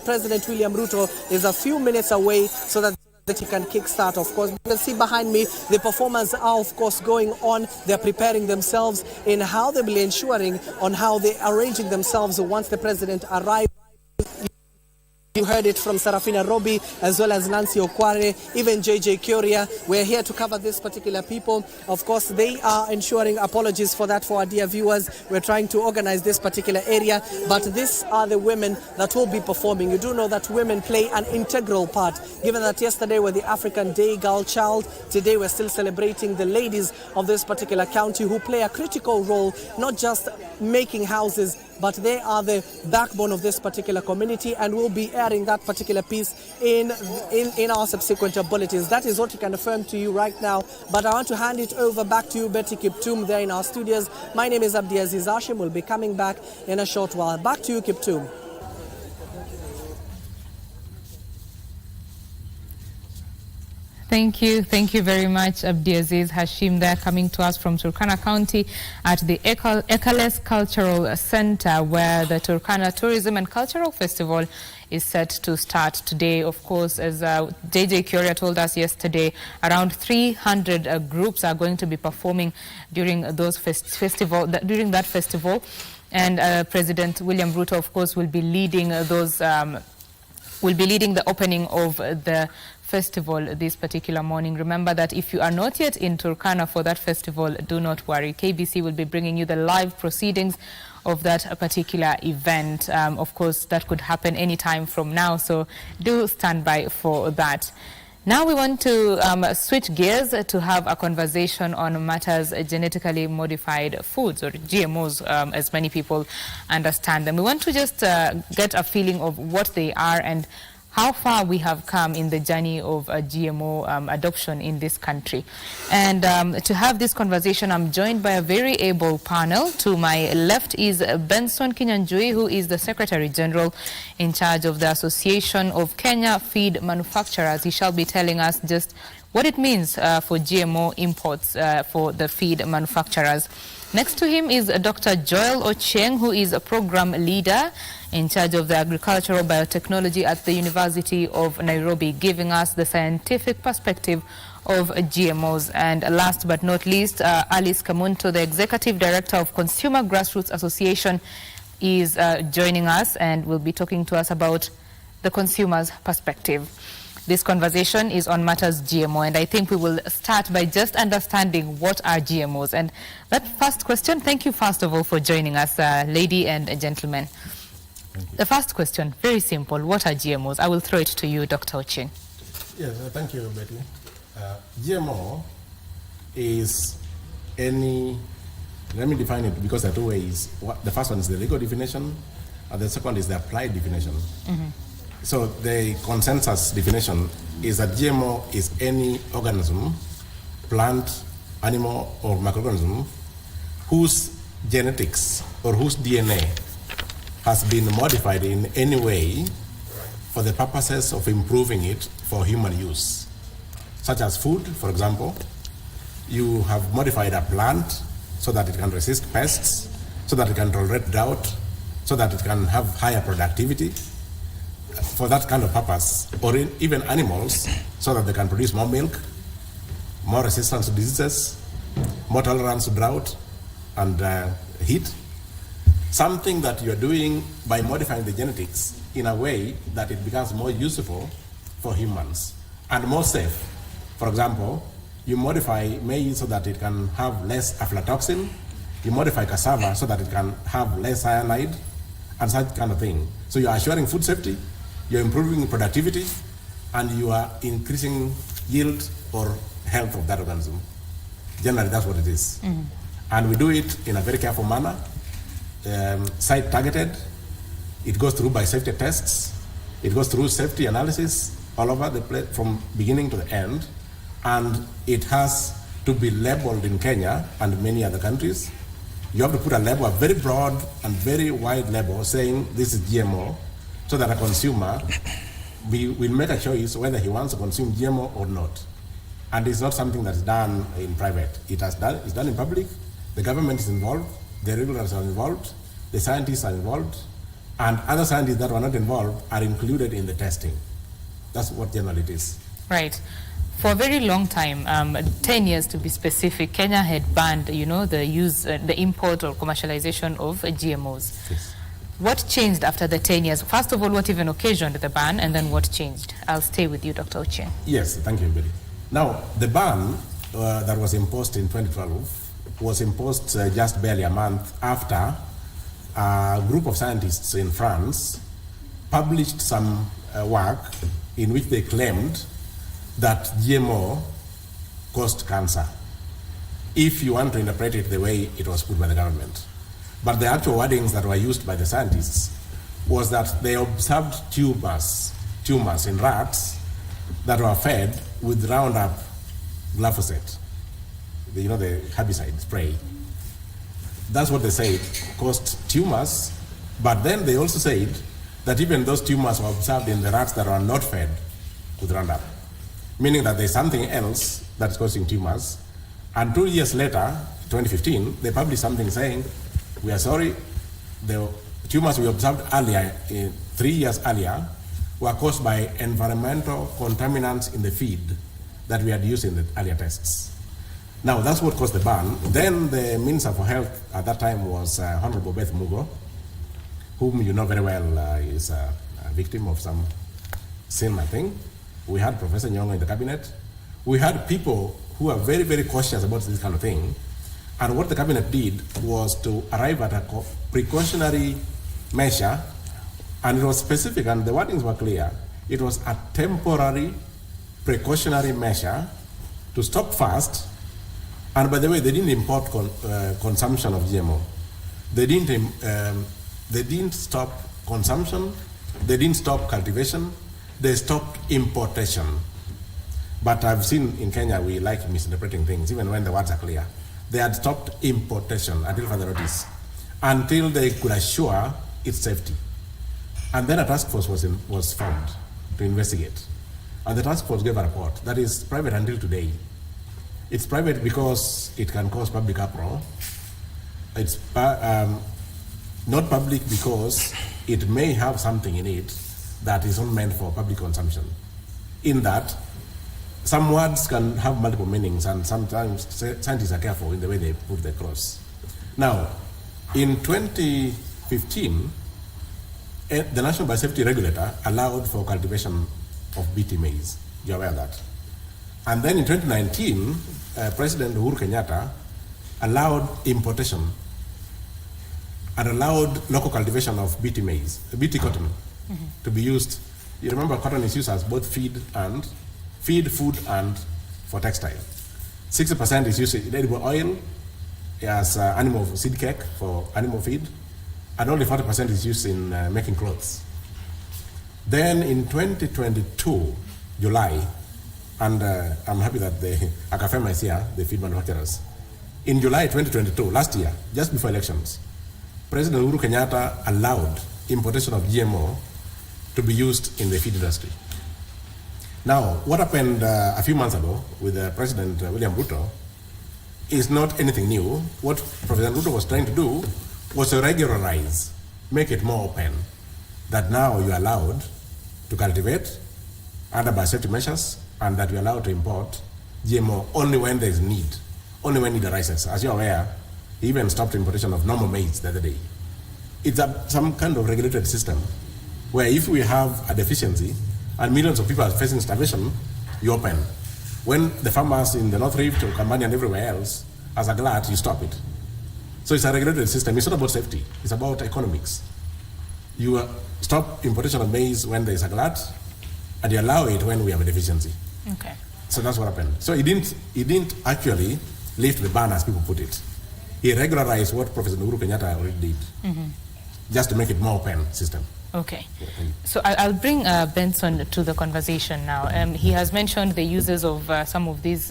President William Ruto is a few minutes away so that he can kickstart. Of course, you can see behind me the performers are of course going on. They're preparing themselves in how they'll be ensuring on how they're arranging themselves once the president arrives. You heard it from Sarafina Robi as well as Nancy Okware, even JJ Kuria. We're here to cover this particular people. Of course, they are ensuring, apologies for that for our dear viewers. We're trying to organize this particular area, but these are the women that will be performing. You do know that women play an integral part. Given that yesterday was the African Day Girl Child, today we're still celebrating the ladies of this particular county who play a critical role, not just making houses, but they are the backbone of this particular community, and we'll be airing that particular piece in our subsequent bulletins. That is what we can affirm to you right now, but I want to hand it over back to you, Betty Kiptum, there in our studios. My name is Abdiaziz Hashim. We'll be coming back in a short while. Back to you, Kiptum. Thank you very much, Abdiaziz Hashim, there coming to us from Turkana County at the Ekales Cultural Center, where the Turkana Tourism and Cultural Festival is set to start today. Of course, as JJ Kuria told us yesterday, around 300 groups are going to be performing during those during that festival, and President William Ruto, of course, will be leading those. Will be leading the opening of the festival this particular morning. Remember that if you are not yet in Turkana for that festival, do not worry. KBC will be bringing you the live proceedings of that particular event. Of course, that could happen anytime from now, so do stand by for that. Now we want to switch gears to have a conversation on matters genetically modified foods, or GMOs, as many people understand them. We want to just get a feeling of what they are and how far we have come in the journey of GMO adoption in this country. And to have this conversation, I'm joined by a very able panel. To my left is Benson Kinyanjui, who is the Secretary General in charge of the Association of Kenya Feed Manufacturers. He shall be telling us just what it means for GMO imports for the feed manufacturers. Next to him is Dr. Joel Ochieng, who is a program leader in charge of the agricultural biotechnology at the University of Nairobi, giving us the scientific perspective of GMOs. And last but not least, Alice Kamunto, the Executive Director of Consumer Grassroots Association, is joining us and will be talking to us about the consumer's perspective. This conversation is on matters GMO, and I think we will start by just understanding what are GMOs. And that first question, thank you first of all for joining us, lady and gentlemen. The first question, very simple, what are GMOs? I will throw it to you, Dr. Ochieng. Yes, thank you, Betty. GMO is any, let me define it because there are two ways. The first one is the legal definition, and the second is the applied definition. Mm-hmm. So the consensus definition is that GMO is any organism, plant, animal, or microorganism whose genetics or whose DNA has been modified in any way for the purposes of improving it for human use. Such as food, for example, you have modified a plant so that it can resist pests, so that it can tolerate drought, so that it can have higher productivity, for that kind of purpose, or even animals, so that they can produce more milk, more resistance to diseases, more tolerance to drought and heat. Something that you're doing by modifying the genetics in a way that it becomes more useful for humans and more safe. For example, you modify maize so that it can have less aflatoxin, you modify cassava so that it can have less cyanide, and such kind of thing. So you're assuring food safety, you're improving productivity, and you are increasing yield or health of that organism. Generally, that's what it is. Mm-hmm. And we do it in a very careful manner, site targeted. It goes through biosafety tests. It goes through safety analysis all over the place from beginning to the end. And it has to be labeled in Kenya and many other countries. You have to put a label, a very broad and very wide label saying this is GMO, so that a consumer will make a choice whether he wants to consume GMO or not. And it's not something that's done in private. It's done in public. The government is involved, the regulators are involved, the scientists are involved, and other scientists that were not involved are included in the testing. That's what generally it is. Right. For a very long time, 10 years to be specific, Kenya had banned, the use, the import or commercialization of GMOs. Yes. What changed after the 10 years? First of all, what even occasioned the ban, and then what changed? I'll stay with you, Dr. Ochieng. Yes, thank you, Billy. Now, the ban that was imposed in 2012 was imposed just barely a month after a group of scientists in France published some work in which they claimed that GMO caused cancer, if you want to interpret it the way it was put by the government. But the actual wordings that were used by the scientists was that they observed tumors in rats that were fed with Roundup glyphosate, the herbicide spray. That's what they said caused tumors, but then they also said that even those tumors were observed in the rats that were not fed with Roundup, meaning that there's something else that's causing tumors. And 2 years later, 2015, they published something saying, we are sorry, the tumors we observed earlier, 3 years earlier, were caused by environmental contaminants in the feed that we had used in the earlier tests. Now, that's what caused the ban. Then the Minister for Health at that time was Honorable Beth Mugo, whom you know very well is a victim of some sin, I think. We had Professor Nyong'o in the cabinet. We had people who are very, very cautious about this kind of thing. And what the cabinet did was to arrive at a precautionary measure, and it was specific, and the wordings were clear. It was a temporary precautionary measure to stop first. And by the way, they didn't import consumption of GMO. They didn't stop consumption. They didn't stop cultivation. They stopped importation. But I've seen in Kenya, we like misinterpreting things, even when the words are clear. They had stopped importation until further notice, until they could assure its safety. And then a task force was formed to investigate. And the task force gave a report that is private until today. It's private because it can cause public uproar. It's not public because it may have something in it that is not meant for public consumption. In that, some words can have multiple meanings, and sometimes scientists are careful in the way they put the cross. Now, in 2015, the National Biosafety Regulator allowed for cultivation of BT maize. You're aware of that. And then in 2019, President Uhuru Kenyatta allowed importation and allowed local cultivation of BT maize, BT cotton, to be used. You remember cotton is used as both feed, food, and for textile. 60% is used in edible oil as animal seed cake for animal feed, and only 40% is used in making clothes. Then in 2022, July, and I'm happy that Akafema is here, the feed manufacturers. In July 2022, last year, just before elections, President Uhuru Kenyatta allowed importation of GMO to be used in the feed industry. Now, what happened a few months ago with President William Ruto is not anything new. What President Ruto was trying to do was to regularize, make it more open, that now you're allowed to cultivate under biosafety measures, and that you're allowed to import GMO only when there's need, only when need arises. As you're aware, he even stopped importation of normal maize the other day. It's some kind of regulated system where if we have a deficiency and millions of people are facing starvation, you open. When the farmers in the North Rift or Kambani and everywhere else as a glut, you stop it. So it's a regulated system. It's not about safety. It's about economics. You stop importation of maize when there is a glut, and you allow it when we have a deficiency. Okay. So that's what happened. So he didn't actually lift the ban as people put it. He regularized what Professor Uhuru Kenyatta already did, just to make it more open system. Okay. So I'll bring Benson to the conversation now. He has mentioned the uses of some of these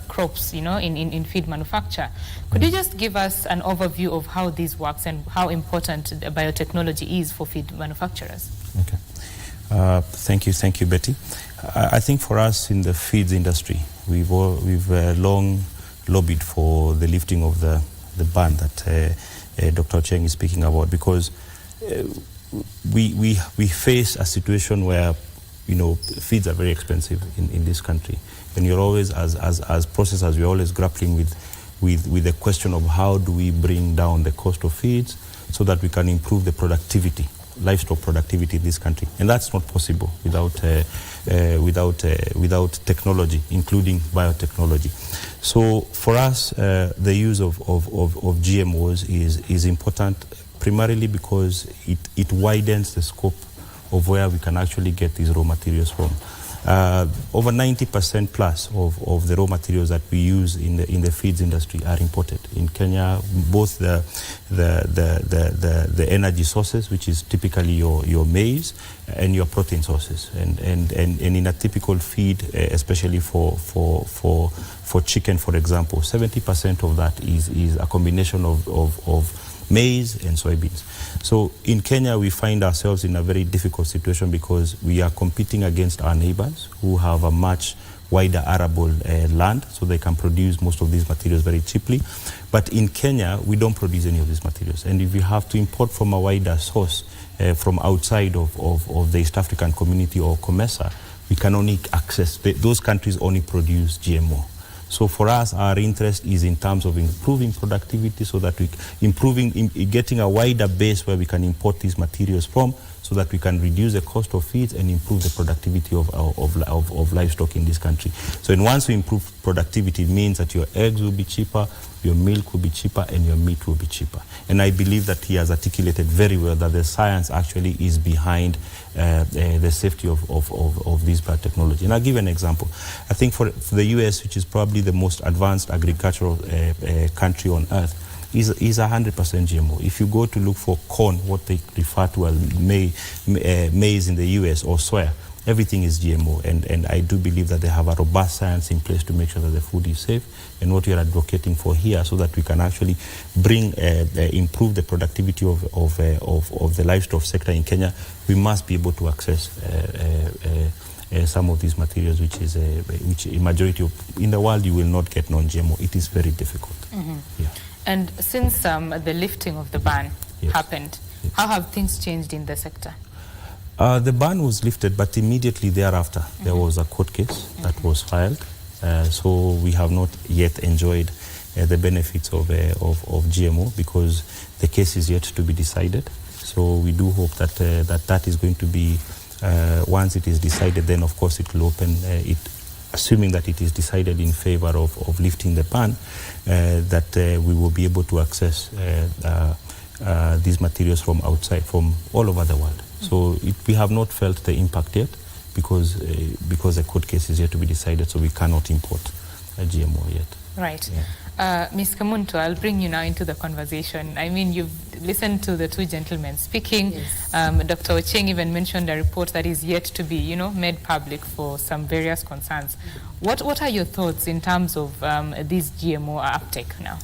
crops, in feed manufacture. Could you just give us an overview of how this works and how important biotechnology is for feed manufacturers? Okay. Thank you, Betty. I think for us in the feeds industry, we've long lobbied for the lifting of the ban that Dr. Cheng is speaking about, because we face a situation where, you know, feeds are very expensive in this country. And you're always, as processors, we're always grappling with the question of how do we bring down the cost of feeds so that we can improve the productivity, livestock productivity in this country. And that's not possible without technology, including biotechnology. So for us, the use of GMOs is important, primarily because it widens the scope of where we can actually get these raw materials from. Over 90% plus of the raw materials that we use in the feeds industry are imported. In Kenya, both the energy sources, which is typically your maize, and your protein sources. And in a typical feed, especially for chicken, for example, 70% of that is a combination of maize and soybeans. So in Kenya, we find ourselves in a very difficult situation because we are competing against our neighbors who have a much wider arable land, so they can produce most of these materials very cheaply. But in Kenya, we don't produce any of these materials. And if you have to import from a wider source, from outside of the East African community or COMESA, we can only access, those countries only produce GMO. So for us, our interest is in terms of improving productivity so that getting a wider base where we can import these materials from, so that we can reduce the cost of feeds and improve the productivity of livestock in this country. So once we improve productivity, it means that your eggs will be cheaper, your milk will be cheaper, and your meat will be cheaper. And I believe that he has articulated very well that the science actually is behind the safety of this biotechnology. And I'll give an example. I think for the US, which is probably the most advanced agricultural country on earth, is 100% GMO. If you go to look for corn, what they refer to as maize in the US, or soya, everything is GMO. And I do believe that they have a robust science in place to make sure that the food is safe. And what we are advocating for here, so that we can actually improve the productivity of the livestock sector in Kenya, we must be able to access some of these materials, which in majority in the world you will not get non-GMO. It is very difficult. Mm-hmm. Yeah. And since the lifting of the ban happened, Yes. how have things changed in the sector? The ban was lifted, but immediately thereafter there was a court case that was filed. So we have not yet enjoyed the benefits of GMO because the case is yet to be decided. So we do hope that that is going to be, once it is decided, then of course it will open assuming that it is decided in favor of lifting the ban, that we will be able to access these materials from outside, from all over the world. So we have not felt the impact yet because the court case is yet to be decided, so we cannot import a GMO yet. Right. Yeah. Ms. Kamuntu, I'll bring you now into the conversation. I mean, you've listened to the two gentlemen speaking. Yes. Dr. Ocheng even mentioned a report that is yet to be, made public for some various concerns. What are your thoughts in terms of this GMO uptake now?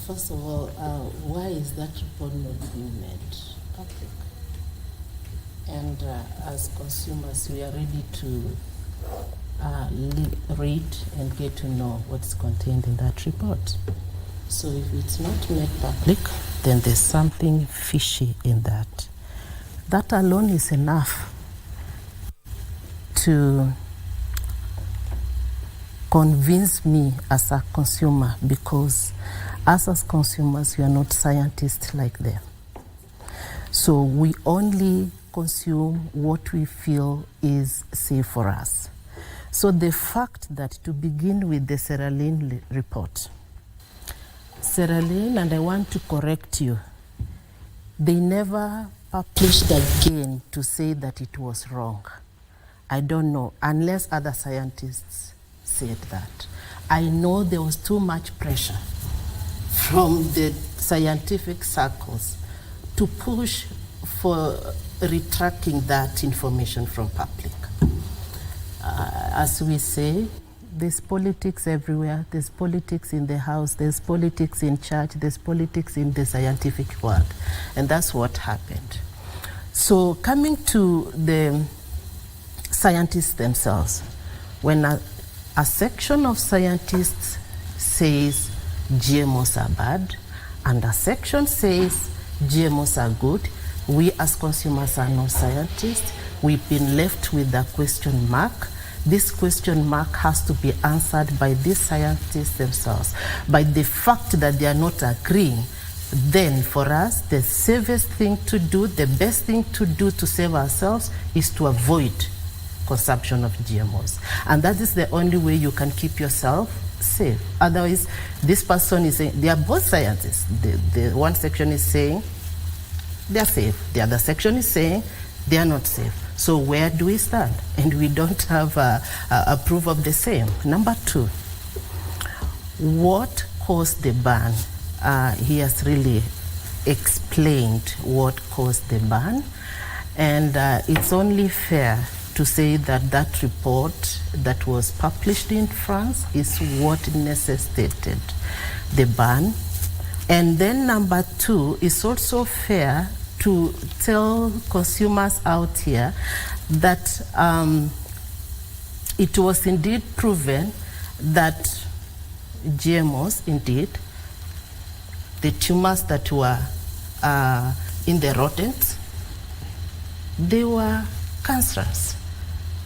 First of all, why is that report not being made public? And as consumers, we are ready to read and get to know what's contained in that report. So if it's not made public, then there's something fishy in that. That alone is enough to convince me as a consumer, because us as consumers, we are not scientists like them. So we only consume what we feel is safe for us. So the fact that, to begin with, the Sierra Leone report, Sierra Leone, and I want to correct you, they never published again to say that it was wrong. I don't know, unless other scientists said that. I know there was too much pressure from the scientific circles to push for retracting that information from public. As we say, there's politics everywhere. There's politics in the house, there's politics in church, there's politics in the scientific world. And that's what happened. So coming to the scientists themselves, when a section of scientists says GMOs are bad, and a section says GMOs are good, We as consumers are not scientists. We've been left with a question mark. This question mark has to be answered by these scientists themselves. By the fact that they are not agreeing, then for us, the safest thing to do, the best thing to do to save ourselves is to avoid consumption of GMOs. And that is the only way you can keep yourself safe. Otherwise, this person is saying, they are both scientists. The one section is saying they are safe. The other section is saying they are not safe. So where do we stand? And we don't have a proof of the same. Number two, what caused the ban? He has really explained what caused the ban. And it's only fair to say that that report that was published in France is what necessitated the ban. And then number two, it's also fair to tell consumers out here that it was indeed proven that GMOs, indeed, the tumors that were in the rodents, they were cancerous.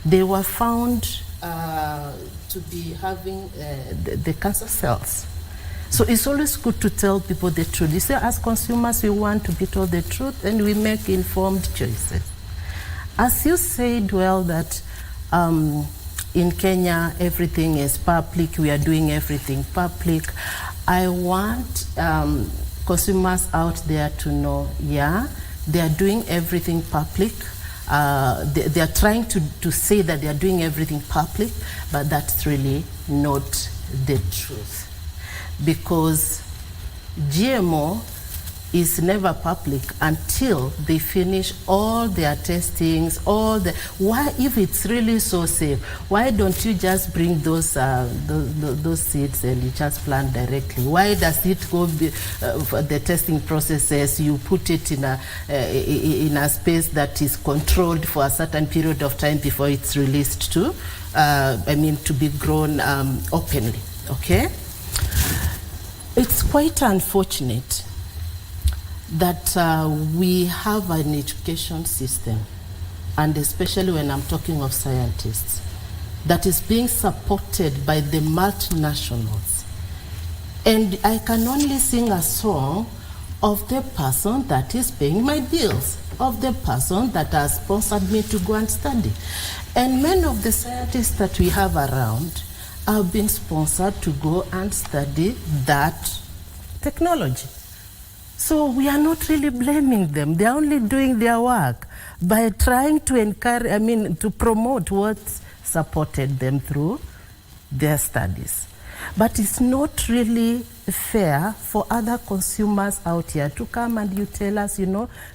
They were found to be having the cancer cells. So it's always good to tell people the truth. You say, as consumers, we want to be told the truth and we make informed choices. As you said, well, that in Kenya, everything is public, we are doing everything public. I want consumers out there to know, yeah, they are doing everything public. They are trying to say that they are doing everything public, but that's really not the truth. Because GMO is never public until they finish all their testings, why, if it's really so safe, why don't you just bring those seeds and you just plant directly? Why does it go for the testing processes? You put it in a space that is controlled for a certain period of time before it's released to be grown openly, okay? It's quite unfortunate that we have an education system, and especially when I'm talking of scientists, that is being supported by the multinationals. And I can only sing a song of the person that is paying my bills, of the person that has sponsored me to go and study. And many of the scientists that we have around have been sponsored to go and study that technology. So we are not really blaming them. They are only doing their work by trying to encourage, to promote what supported them through their studies. But it's not really fair for other consumers out here to come and you tell us,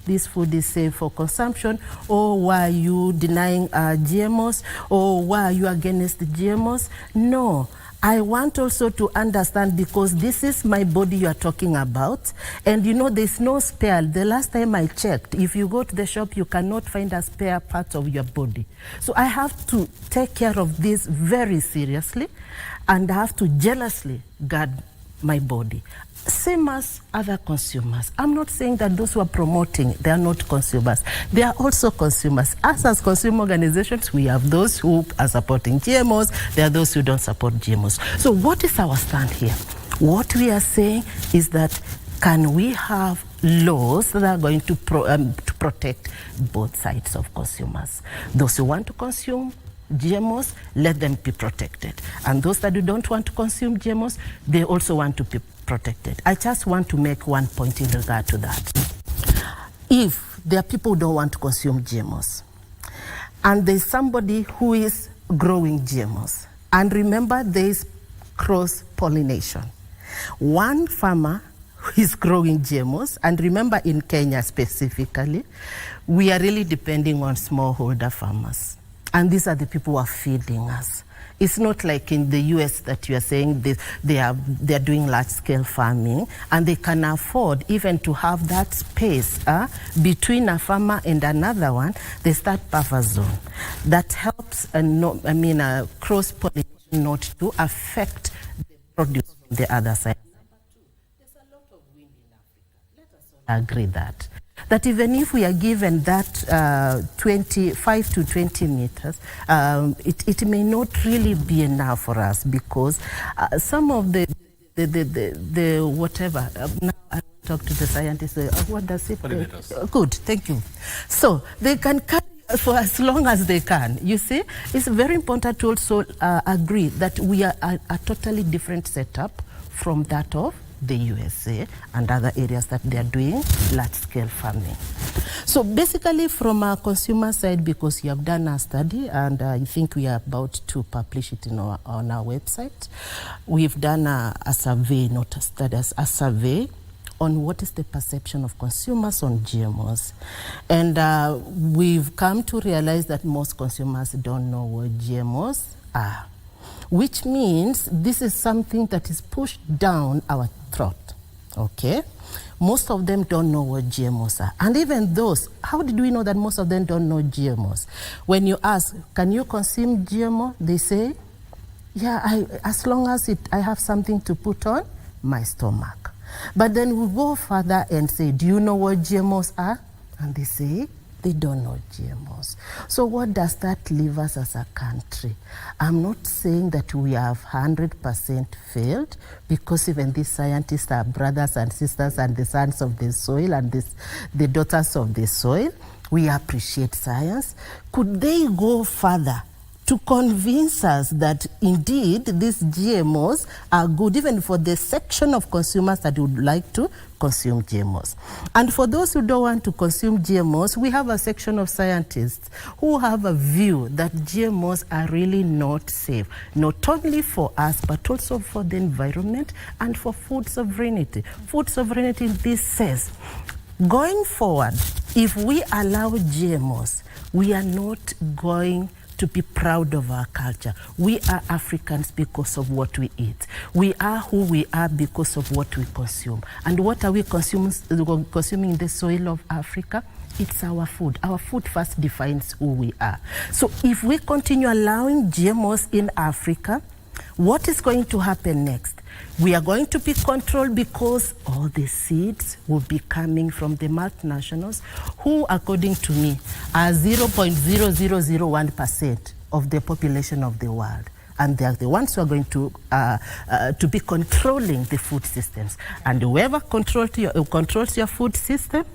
this food is safe for consumption, or why are you denying GMOs, or why are you against the GMOs? No. I want also to understand, because this is my body you are talking about, and there's no spare. The last time I checked, if you go to the shop, you cannot find a spare part of your body. So I have to take care of this very seriously, and I have to jealously guard my body. Same as other consumers. I'm not saying that those who are promoting, they are not consumers. They are also consumers. Us as consumer organizations, we have those who are supporting GMOs. There are those who don't support GMOs. So what is our stand here? What we are saying is that can we have laws that are going to protect both sides of consumers? Those who want to consume GMOs, let them be protected. And those that don't want to consume GMOs, they also want to be protected. I just want to make one point in regard to that. If there are people who don't want to consume GMOs, and there's somebody who is growing GMOs, and remember there is cross-pollination. One farmer who is growing GMOs, and remember in Kenya specifically, we are really depending on smallholder farmers. And these are the people who are feeding us. It's not like in the US that you are saying they are doing large-scale farming, and they can afford even to have that space between a farmer and another one. They start buffer zone. That helps, cross-pollination not to affect the produce from the other side. Number two, there's a lot of wind in Africa. Let us all agree that. that even if we are given that 25 to 20 meters, it may not really be enough for us, because some of the whatever, now I talk to the scientists, what does it good, thank you. So they can cut for as long as they can. You see, it's very important to also agree that we are a totally different setup from that of the USA and other areas that they are doing large-scale farming. So basically, from our consumer side, because you have done a study, and I think we are about to publish it on our website, we've done a survey, not a study, a survey on what is the perception of consumers on GMOs. And we've come to realize that most consumers don't know what GMOs are, which means this is something that is pushed down our throat, okay? Most of them don't know what GMOs are. And even those, how did we know that most of them don't know GMOs? When you ask, can you consume GMO? They say, yeah, as long as I have something to put on my stomach. But then we go further and say, do you know what GMOs are? And they say, they don't know GMOs. So what does that leave us as a country? I'm not saying that we have 100% failed, because even these scientists are brothers and sisters and the sons of the soil and the daughters of the soil. We appreciate science. Could they go further to convince us that indeed these GMOs are good, even for the section of consumers that would like to consume GMOs? And for those who don't want to consume GMOs, we have a section of scientists who have a view that GMOs are really not safe, not only for us, but also for the environment and for food sovereignty. Food sovereignty, this says, going forward, if we allow GMOs, we are not going to be proud of our culture. We are Africans because of what we eat. We are who we are because of what we consume. And what are we consuming in the soil of Africa? It's our food. Our food first defines who we are. So if we continue allowing GMOs in Africa, what is going to happen next? We are going to be controlled, because all the seeds will be coming from the multinationals, who, according to me, are 0.0001% of the population of the world. And they are the ones who are going to be controlling the food systems. And whoever controls your food system,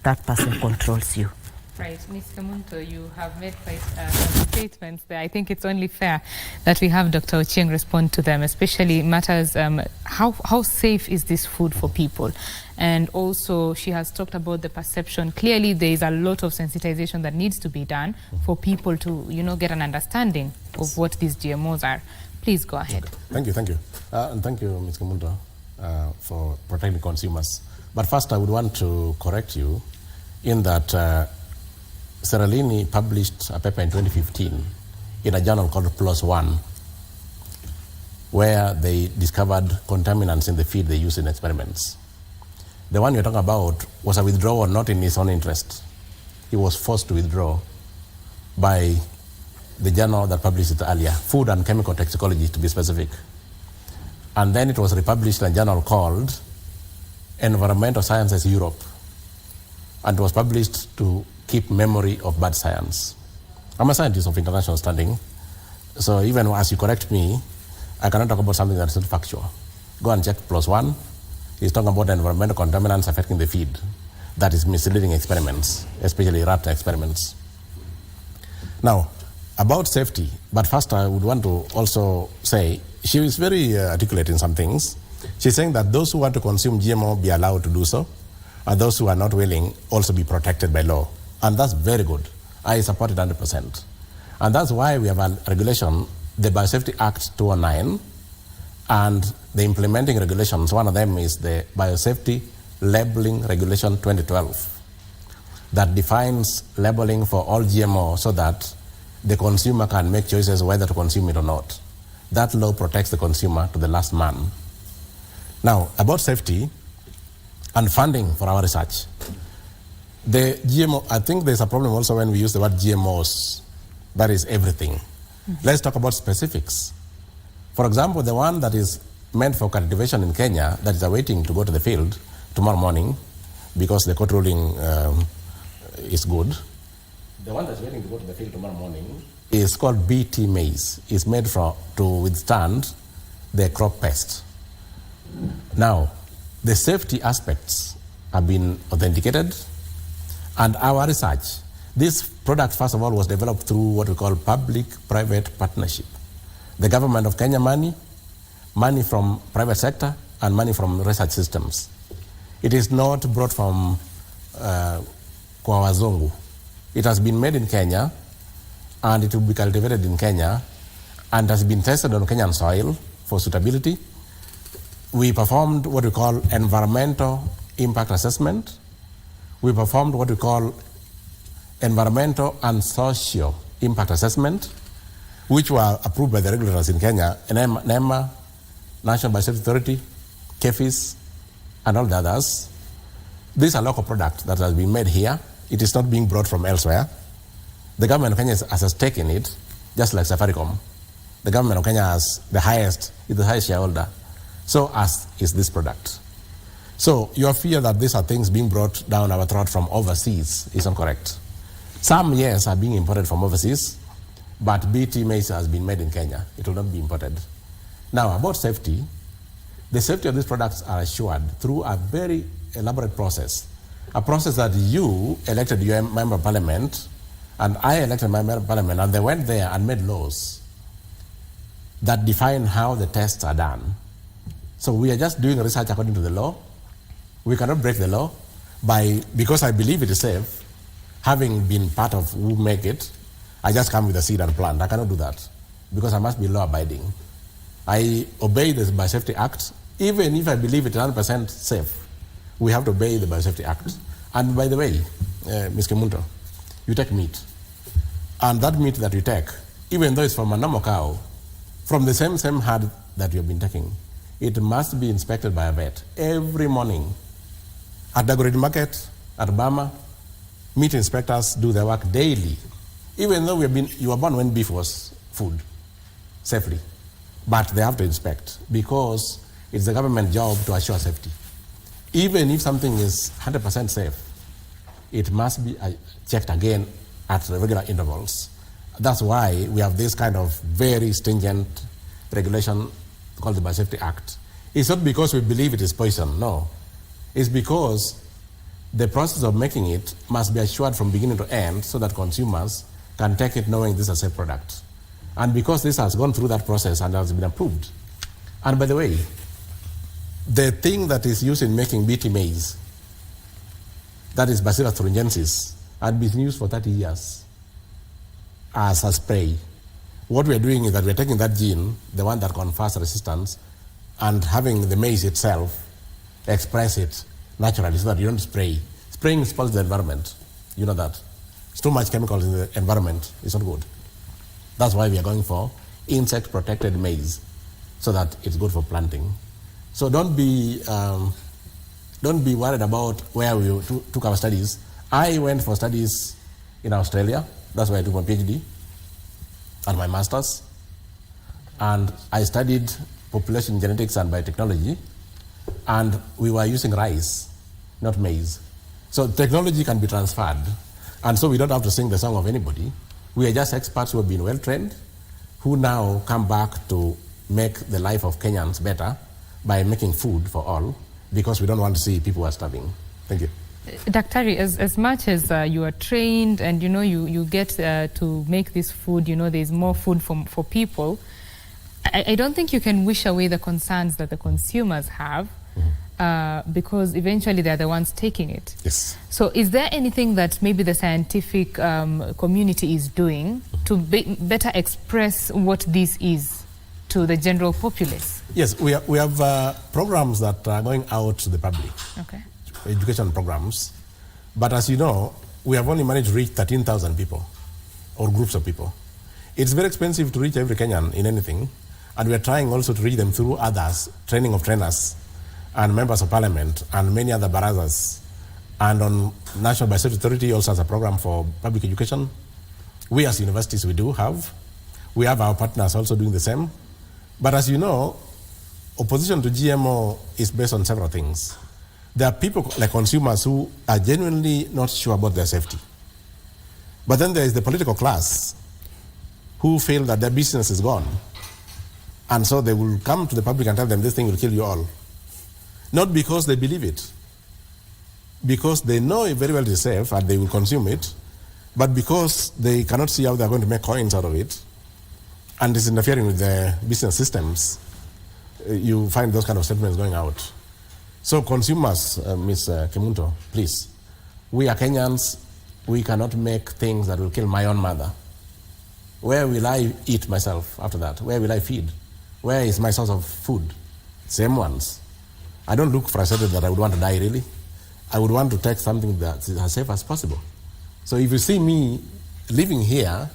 that person controls you. Right, Ms. Kamunto, you have made quite some statements there. I think it's only fair that we have Dr. Ochieng respond to them, especially matters how safe is this food for people? And also, she has talked about the perception. Clearly, there is a lot of sensitization that needs to be done for people to, get an understanding of what these GMOs are. Please go ahead. Thank you. And thank you, Ms. Kamunto, for protecting consumers. But first, I would want to correct you in that Seralini published a paper in 2015 in a journal called PLOS ONE, where they discovered contaminants in the feed they use in experiments. The one you're talking about was a withdrawal not in his own interest. He was forced to withdraw by the journal that published it earlier, Food and Chemical Toxicology to be specific. And then it was republished in a journal called Environmental Sciences Europe, and it was published to keep memory of bad science. I'm a scientist of international standing, so even as you correct me, I cannot talk about something that's not factual. Go and check PLOS ONE. He's talking about environmental contaminants affecting the feed. That is misleading experiments, especially rat experiments. Now, about safety, but first I would want to also say, she is very articulate in some things. She's saying that those who want to consume GMO be allowed to do so, and those who are not willing also be protected by law. And that's very good. I support it 100%. And that's why we have a regulation, the Biosafety Act 2009, and the implementing regulations. One of them is the Biosafety Labeling Regulation 2012 that defines labeling for all GMO so that the consumer can make choices whether to consume it or not. That law protects the consumer to the last man. Now, about safety and funding for our research. The GMO, I think there's a problem also when we use the word GMOs. That is everything. Mm-hmm. Let's talk about specifics. For example, the one that is meant for cultivation in Kenya that is awaiting to go to the field tomorrow morning, because the court ruling is good. The one that's waiting to go to the field tomorrow morning is called BT maize. It's made to withstand the crop pest. Now, the safety aspects have been authenticated, and our research, this product, first of all, was developed through what we call public-private partnership. The government of Kenya money from private sector, and money from research systems. It is not brought from kwa wazungu. It has been made in Kenya, and it will be cultivated in Kenya, and has been tested on Kenyan soil for suitability. We performed what we call environmental impact assessment. We performed what we call environmental and social impact assessment, which were approved by the regulators in Kenya, NEMA, National Biosafety Authority, KEFIS, and all the others. This is a local product that has been made here. It is not being brought from elsewhere. The government of Kenya has a stake in it, just like Safaricom. The government of Kenya is the highest shareholder. So as is this product. So your fear that these are things being brought down our throat from overseas is incorrect. Some, yes, are being imported from overseas, but BT maize has been made in Kenya. It will not be imported. Now, about safety, the safety of these products are assured through a very elaborate process, a process that you elected your member of parliament, and I elected my member of parliament, and they went there and made laws that define how the tests are done. So we are just doing research according to the law. We cannot break the law because I believe it is safe. Having been part of who make it, I just come with a seed and plant. I cannot do that because I must be law abiding. I obey the Biosafety Act, even if I believe it is 100% safe. We have to obey the Biosafety Act. And by the way, Ms. Kimunto, you take meat. And that meat that you take, even though it's from a normal cow, from the same herd that you have been taking, it must be inspected by a vet every morning. At the Agoridi Market, at Bama, meat inspectors do their work daily. Even though you were born when beef was food, safely. But they have to inspect because it's the government job to assure safety. Even if something is 100% safe, it must be checked again at regular intervals. That's why we have this kind of very stringent regulation called the Biosafety Act. It's not because we believe it is poison, no. It's because the process of making it must be assured from beginning to end so that consumers can take it knowing this is a safe product. And because this has gone through that process and has been approved. And by the way, the thing that is used in making BT maize, that is Bacillus thuringiensis, had been used for 30 years as a spray. What we are doing is that we are taking that gene, the one that confers resistance, and having the maize itself express it naturally so that you don't spray. Spraying spoils the environment. You know that. It's too much chemicals in the environment. It's not good. That's why we are going for insect-protected maize so that it's good for planting. So don't be worried about where we took our studies. I went for studies in Australia. That's where I took my PhD and my master's. And I studied population genetics and biotechnology. And we were using rice, not maize. So technology can be transferred. And so we don't have to sing the song of anybody. We are just experts who have been well-trained, who now come back to make the life of Kenyans better by making food for all, because we don't want to see people who are starving. Thank you. Daktari, as much as you are trained and you get to make this food, there's more food for people, I don't think you can wish away the concerns that the consumers have, because eventually they're the ones taking it. Yes. So is there anything that maybe the scientific community is doing to better express what this is to the general populace? Yes, we have programs that are going out to the public. Okay. Education programs. But as you know, we have only managed to reach 13,000 people or groups of people. It's very expensive to reach every Kenyan in anything. And we are trying also to reach them through others, training of trainers and members of parliament and many other barazas. And on National Biosafety Authority also has a program for public education. We as universities, we have our partners also doing the same. But as you know, opposition to GMO is based on several things. There are people like consumers who are genuinely not sure about their safety. But then there is the political class who feel that their business is gone. And so they will come to the public and tell them this thing will kill you all. Not because they believe it, because they know it very well is safe and they will consume it, but because they cannot see how they're going to make coins out of it, and it's interfering with the business systems, you find those kind of statements going out. So consumers, Ms. Kimunto, please, we are Kenyans, we cannot make things that will kill my own mother. Where will I eat myself after that? Where will I feed? Where is my source of food? Same ones. I don't look frustrated that I would want to die, really. I would want to take something that's as safe as possible. So if you see me living here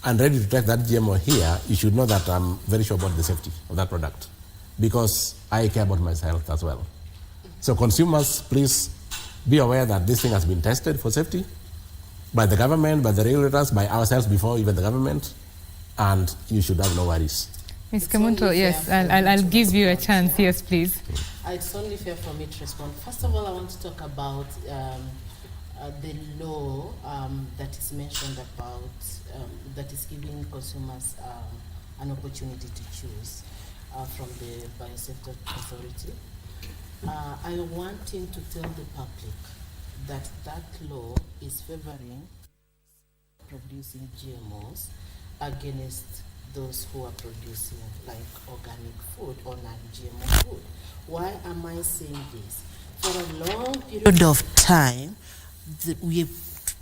and ready to take that GMO here, you should know that I'm very sure about the safety of that product, because I care about my health as well. So consumers, please be aware that this thing has been tested for safety by the government, by the regulators, by ourselves before even the government, and you should have no worries. Ms. Kimunto, yes, I'll give you a chance. Yes, please. It's only fair for me to respond. First of all, I want to talk about the law that is mentioned about, that is giving consumers an opportunity to choose from the Biosafety Authority. I want him to tell the public that that law is favoring producing GMOs against those who are producing like organic food or non-GMO food. Why am I saying this? For a long period of time, we've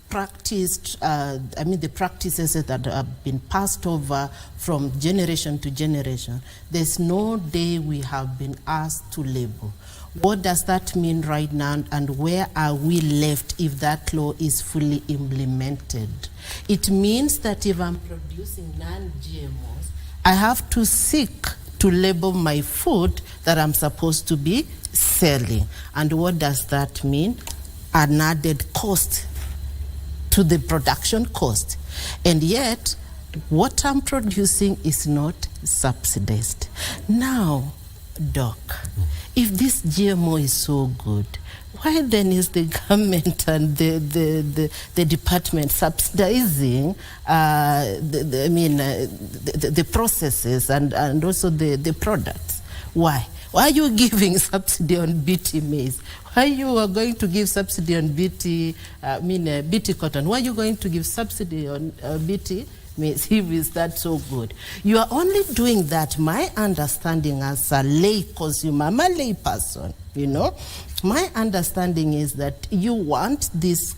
practiced, the practices that have been passed over from generation to generation, there's no day we have been asked to label. What does that mean right now, and where are we left if that law is fully implemented? It means that if I'm producing non-GMOs, I have to seek to label my food that I'm supposed to be selling. And what does that mean? An added cost to the production cost. And yet, what I'm producing is not subsidized. Now, Doc, if this GMO is so good, why then is the government and the department subsidizing the processes and also the products? Why? Why are you giving subsidy on BT maize? Why you are going to give subsidy on BT cotton? Why are you going to give subsidy on BT maize if is that so good? You are only doing that, my understanding as a lay consumer, I'm a lay person, you know. My understanding is that you want these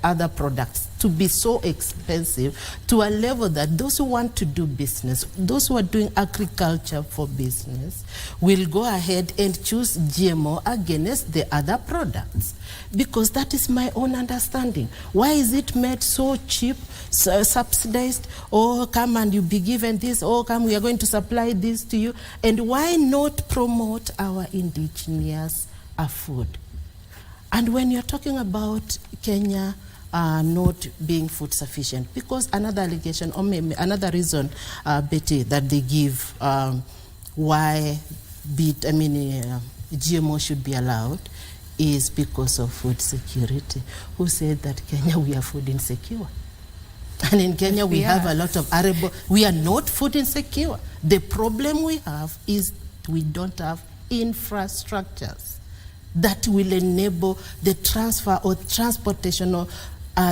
other products to be so expensive to a level that those who want to do business, those who are doing agriculture for business, will go ahead and choose GMO against the other products. Because that is my own understanding. Why is it made so cheap, so subsidized? Oh, come and you be given this. Oh, come, we are going to supply this to you. And why not promote our indigenous food? And when you're talking about Kenya not being food sufficient, because another allegation, or maybe another reason, Betty, that they give why GMO should be allowed is because of food security. Who said that Kenya, we are food insecure? And in Kenya, we have a lot of arable. We are not food insecure. The problem we have is we don't have infrastructures that will enable the transfer or transportation or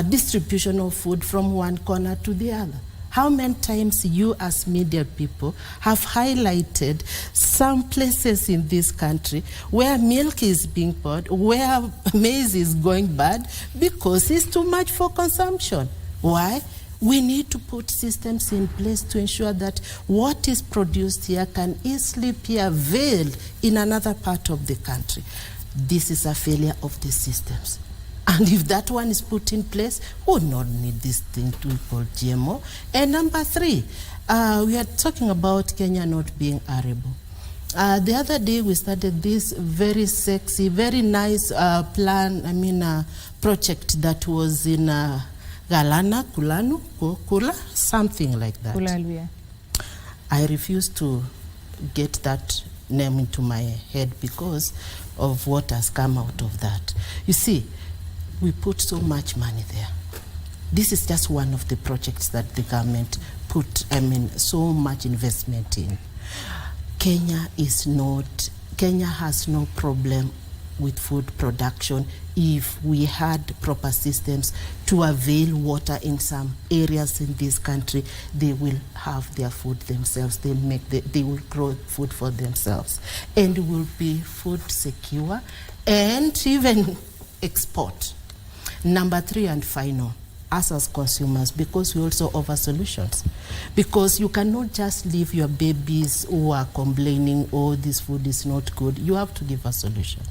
distribution of food from one corner to the other. How many times you as media people have highlighted some places in this country where milk is being poured, where maize is going bad because it's too much for consumption? Why? We need to put systems in place to ensure that what is produced here can easily be availed in another part of the country. This is a failure of the systems. And if that one is put in place, we would not need this thing to be called GMO. And number 3, we are talking about Kenya not being arable. The other day we started this very sexy, very nice project that was in Galana, Kulanu, Kula, something like that. Kulalu, yeah. I refuse to get that name into my head because of what has come out of that. You see, we put so much money there. This is just one of the projects that the government put, so much investment in. Kenya has no problem with food production if we had proper systems to avail water in some areas in this country. They will have their food themselves. They will grow food for themselves and will be food secure and even export. Number 3 and final, us as consumers, because we also offer solutions. Because you cannot just leave your babies who are complaining, oh, this food is not good. You have to give a solution.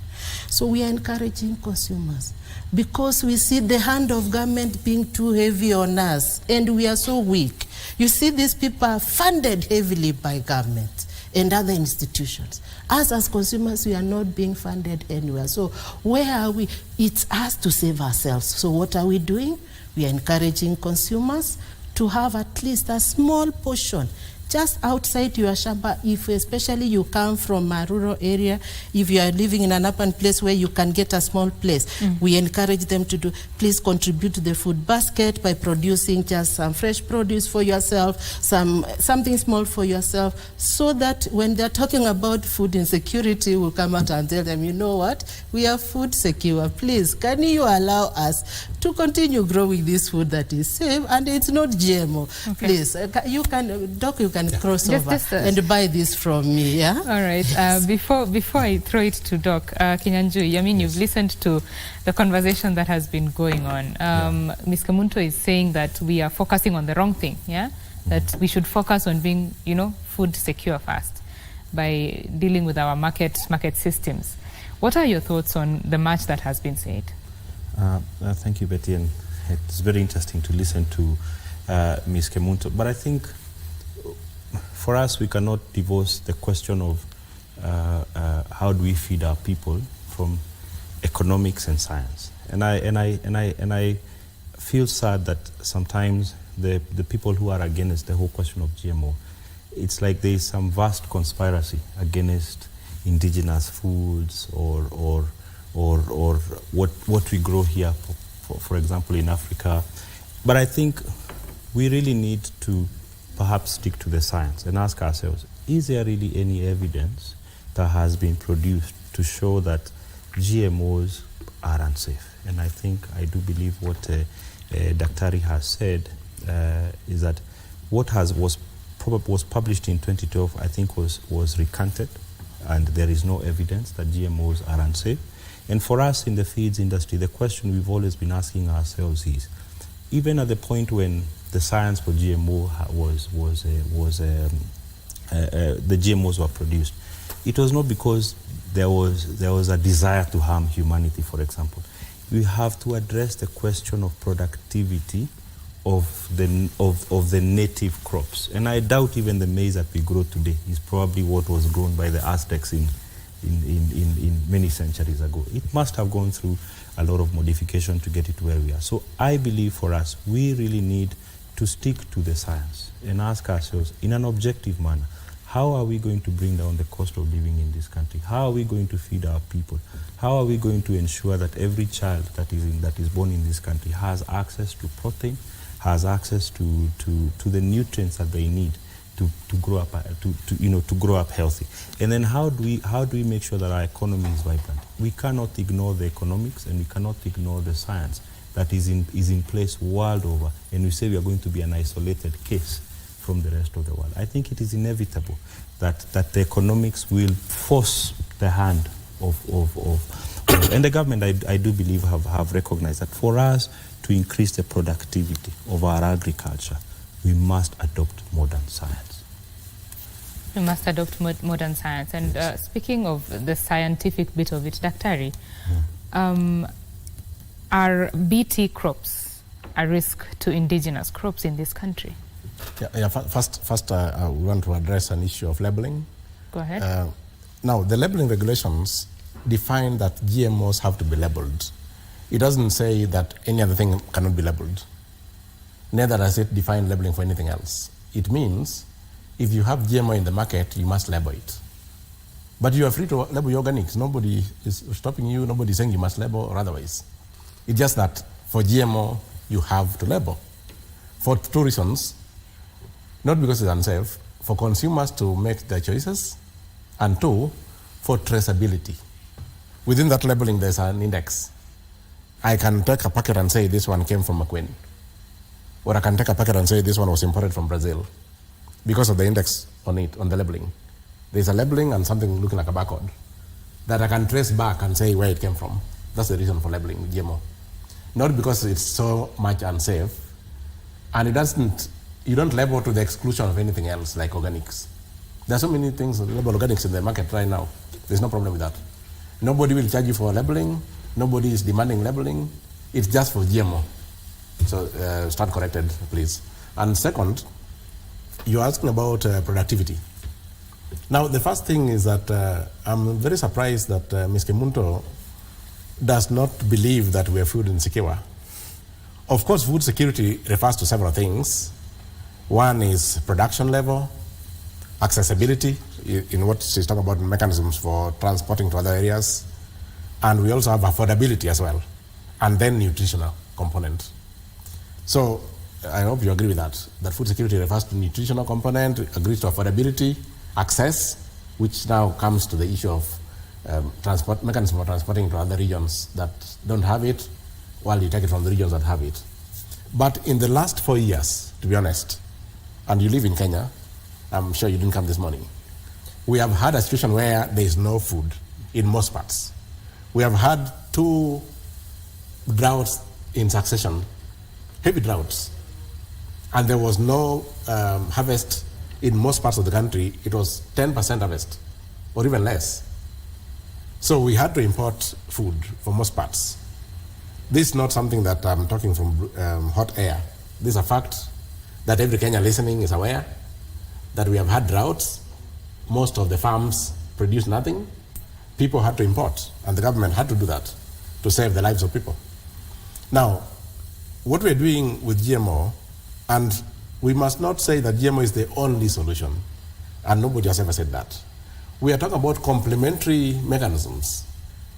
So we are encouraging consumers because we see the hand of government being too heavy on us and we are so weak. You see, these people are funded heavily by government and other institutions. Us as consumers, we are not being funded anywhere. So where are we? It's us to save ourselves. So what are we doing? We are encouraging consumers to have at least a small portion just outside your shamba, if especially you come from a rural area, if you are living in an urban place where you can get a small place, we encourage them to please contribute to the food basket by producing just some fresh produce for yourself, something small for yourself, so that when they're talking about food insecurity, we'll come out and tell them, you know what, we are food secure. Please, can you allow us to continue growing this food that is safe and it's not GMO? Okay. Please, you can cross over and buy this from me, yeah? All right. Before I throw it to Doc, Kinyanjui, I mean, you've listened to the conversation that has been going on. Ms. Kamunto is saying that we are focusing on the wrong thing, yeah? That we should focus on being, food secure first by dealing with our market systems. What are your thoughts on the much that has been said? Thank you, Betty, and it's very interesting to listen to Ms. Kamunto. But I think for us, we cannot divorce the question of how do we feed our people from economics and science. And I feel sad that sometimes the people who are against the whole question of GMO, it's like there is some vast conspiracy against indigenous foods or what we grow here, for example, in Africa. But I think we really need to perhaps stick to the science and ask ourselves, is there really any evidence that has been produced to show that GMOs are unsafe? And I do believe what Daktari has said is that what was published in 2012, I think was recanted, and there is no evidence that GMOs are unsafe. And for us in the feeds industry, the question we've always been asking ourselves is, even at the point when the science for GMO the GMOs were produced, it was not because there was a desire to harm humanity, for example. We have to address the question of productivity of the native crops. And I doubt even the maize that we grow today is probably what was grown by the Aztecs in many centuries ago. It must have gone through a lot of modification to get it where we are. So I believe for us, we really need to stick to the science and ask ourselves in an objective manner, how are we going to bring down the cost of living in this country? How are we going to feed our people? How are we going to ensure that every child that is born in this country has access to protein, has access to the nutrients that they need to grow up to grow up healthy? And then how do we make sure that our economy is vibrant? We cannot ignore the economics and we cannot ignore the science that is in place world over, and we say we are going to be an isolated case from the rest of the world. I think it is inevitable that the economics will force the hand of and the government, I do believe, have recognized that for us to increase the productivity of our agriculture, we must adopt modern science. We must adopt modern science. And speaking of the scientific bit of it, Daktari, are BT crops a risk to indigenous crops in this country? First, I want to address an issue of labeling. Go ahead. Now, the labeling regulations define that GMOs have to be labeled. It doesn't say that any other thing cannot be labeled. Neither does it define labeling for anything else. It means if you have GMO in the market, you must label it. But you are free to label your organics. Nobody is stopping you. Nobody is saying you must label or otherwise. It's just that for GMO, you have to label. For two reasons. Not because it's unsafe, for consumers to make their choices, and two, for traceability. Within that labeling, there's an index. I can take a packet and say this one came from McQueen. Or I can take a packet and say this one was imported from Brazil because of the index on it, on the labeling. There's a labeling and something looking like a barcode that I can trace back and say where it came from. That's the reason for labeling GMO. Not because it's so much unsafe, and you don't label to the exclusion of anything else like organics. There are so many things label organics in the market right now. There's no problem with that. Nobody will charge you for labeling. Nobody is demanding labeling. It's just for GMO. So stand corrected, please. And second, you're asking about productivity. Now, the first thing is that I'm very surprised that Ms. Kimunto does not believe that we are food insecure. Of course, food security refers to several things. One is production level, accessibility, in what she's talking about, mechanisms for transporting to other areas. And we also have affordability as well, and then nutritional component. So I hope you agree with that food security refers to nutritional component, agrees to affordability, access, which now comes to the issue of transport mechanism for transporting to other regions that don't have it, while you take it from the regions that have it. But in the last 4 years, to be honest, and you live in Kenya, I'm sure you didn't come this morning, we have had a situation where there is no food in most parts. We have had 2 droughts in succession, heavy droughts, and there was no harvest in most parts of the country. It was 10% harvest, or even less. So we had to import food for most parts. This is not something that I'm talking from hot air. This is a fact that every Kenyan listening is aware that we have had droughts. Most of the farms produce nothing. People had to import, and the government had to do that to save the lives of people. Now, what we're doing with GMO, and we must not say that GMO is the only solution, and nobody has ever said that. We are talking about complementary mechanisms.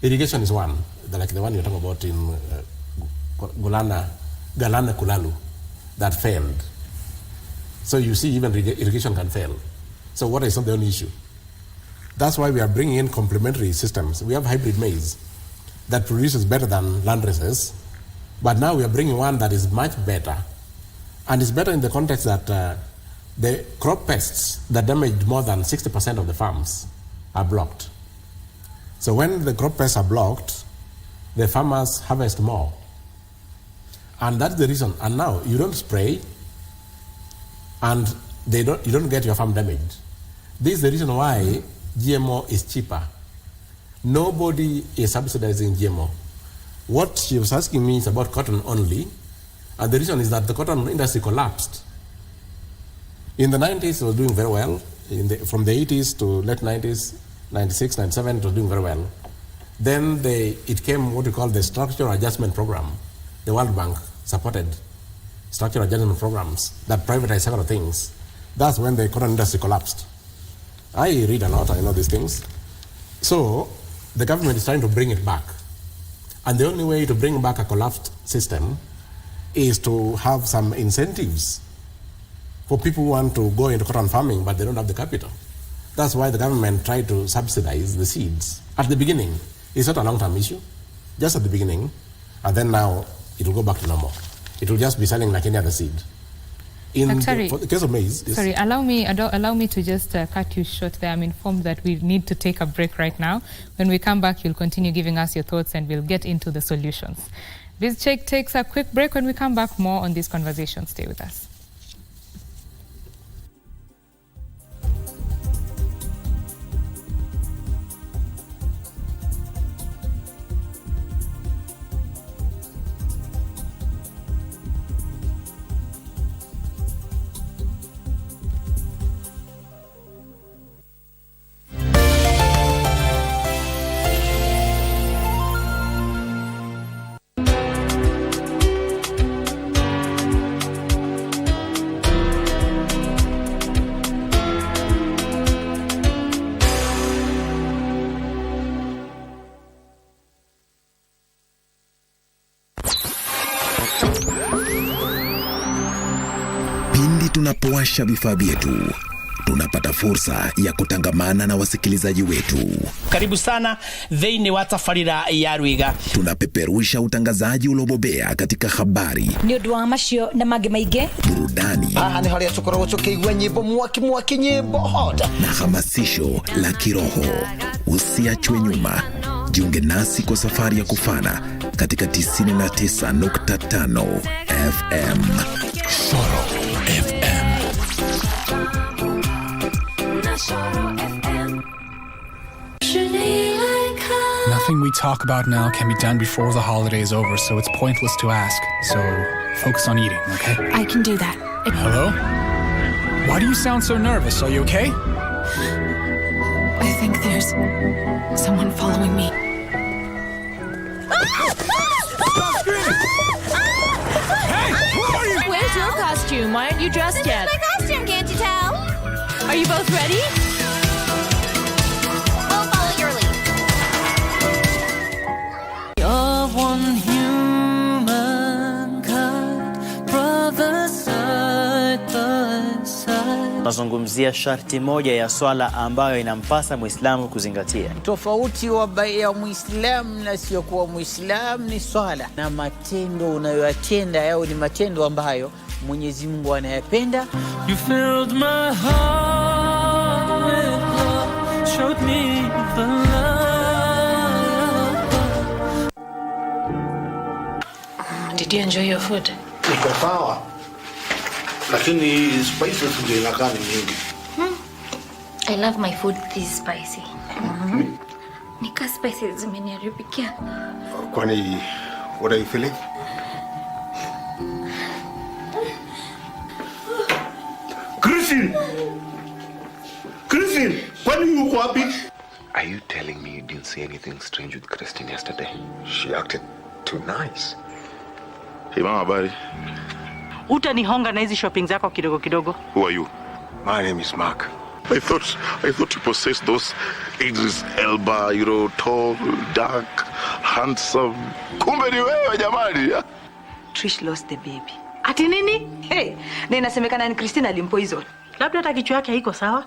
Irrigation is one, like the one you're talking about in Galana Kulalu, that failed. So you see, even irrigation can fail. So water is not the only issue. That's why we are bringing in complementary systems. We have hybrid maize that produces better than land races, but now we are bringing one that is much better. And it's better in the context that the crop pests that damage more than 60% of the farms are blocked. So when the crop pests are blocked, the farmers harvest more. And that's the reason. And now you don't spray, and you don't get your farm damaged. This is the reason why GMO is cheaper. Nobody is subsidizing GMO. What she was asking me is about cotton only, and the reason is that the cotton industry collapsed. In the 90s, it was doing very well. From the 80s to late 90s, 96, 97, it was doing very well. Then it came what we call the Structural Adjustment Program. The World Bank supported structural adjustment programs that privatized several things. That's when the cotton industry collapsed. I read a lot, I know these things. So the government is trying to bring it back. And the only way to bring back a collapsed system is to have some incentives for people who want to go into cotton farming, but they don't have the capital. That's why the government tried to subsidize the seeds. At the beginning, it's not a long-term issue, just at the beginning, and then now it will go back to normal. It will just be selling like any other seed. For the case of maize... Sorry, allow me to just cut you short there. I'm informed that we need to take a break right now. When we come back, you'll continue giving us your thoughts and we'll get into the solutions. This check takes a quick break. When we come back, more on this conversation. Stay with us. tunapowasha vifaa vyetu, tunapata fursa ya kutangamana na wasikilizaji wetu. Karibu sana thĩinĩ wa tabarĩra ya Rwĩga. Tunapeperusha utangazaji ulobobea katika habari, nĩ ũndũ wa macio na mangĩ maingĩ, burudani, ni hali ya tukoragwo tukĩigua nyĩmbo mwaki nyĩmbo hot, na hamasisho la kiroho. Usiachwe nyuma. Jiunge nasi kwa safari ya kufana katika 99.5 FM. Shoro FM. Nothing we talk about now can be done before the holiday is over, so it's pointless to ask. So focus on eating, okay? I can do that. Hello? Why do you sound so nervous? Are you okay? I think there's someone following me. Hey, who are you? Where's your costume? Why aren't you dressed yet? My costume, can't you tell? Are you both ready? I'll follow your lead. You're one humankind, brother side by side. Nazungumzia sharti moja ya swala ambayo inampasa Muislamu kuzingatia. Tofauti ya Muislamu na siyokuwa Muislamu ni swala, na matendo unayoyatenda yao ni matendo ambayo Mwenyezi Mungu anayapenda. You filled my heart with love, showed me the love. Did you enjoy your food? Niko sawa, lakini spices ndio inakaa ni nyingi. I love my food this spicy. Nika spices zimeniaribikia. Kwani, what are you feeling? Christine, kwani uko wapi? Are you telling me you didn't see anything strange with Christine yesterday? She acted too nice. Hey mama, buddy. Utanihonga na hizi shopping zako kidogo kidogo. Who are you? My name is Mark. I thought you possessed those Idris Elba, tall, dark, handsome. Kumbe ni wewe jamani. Trish lost the baby. Ati nini? Hey, na inasemekana ni Christina alimpoison. Labda hata kichwa yake haiko sawa.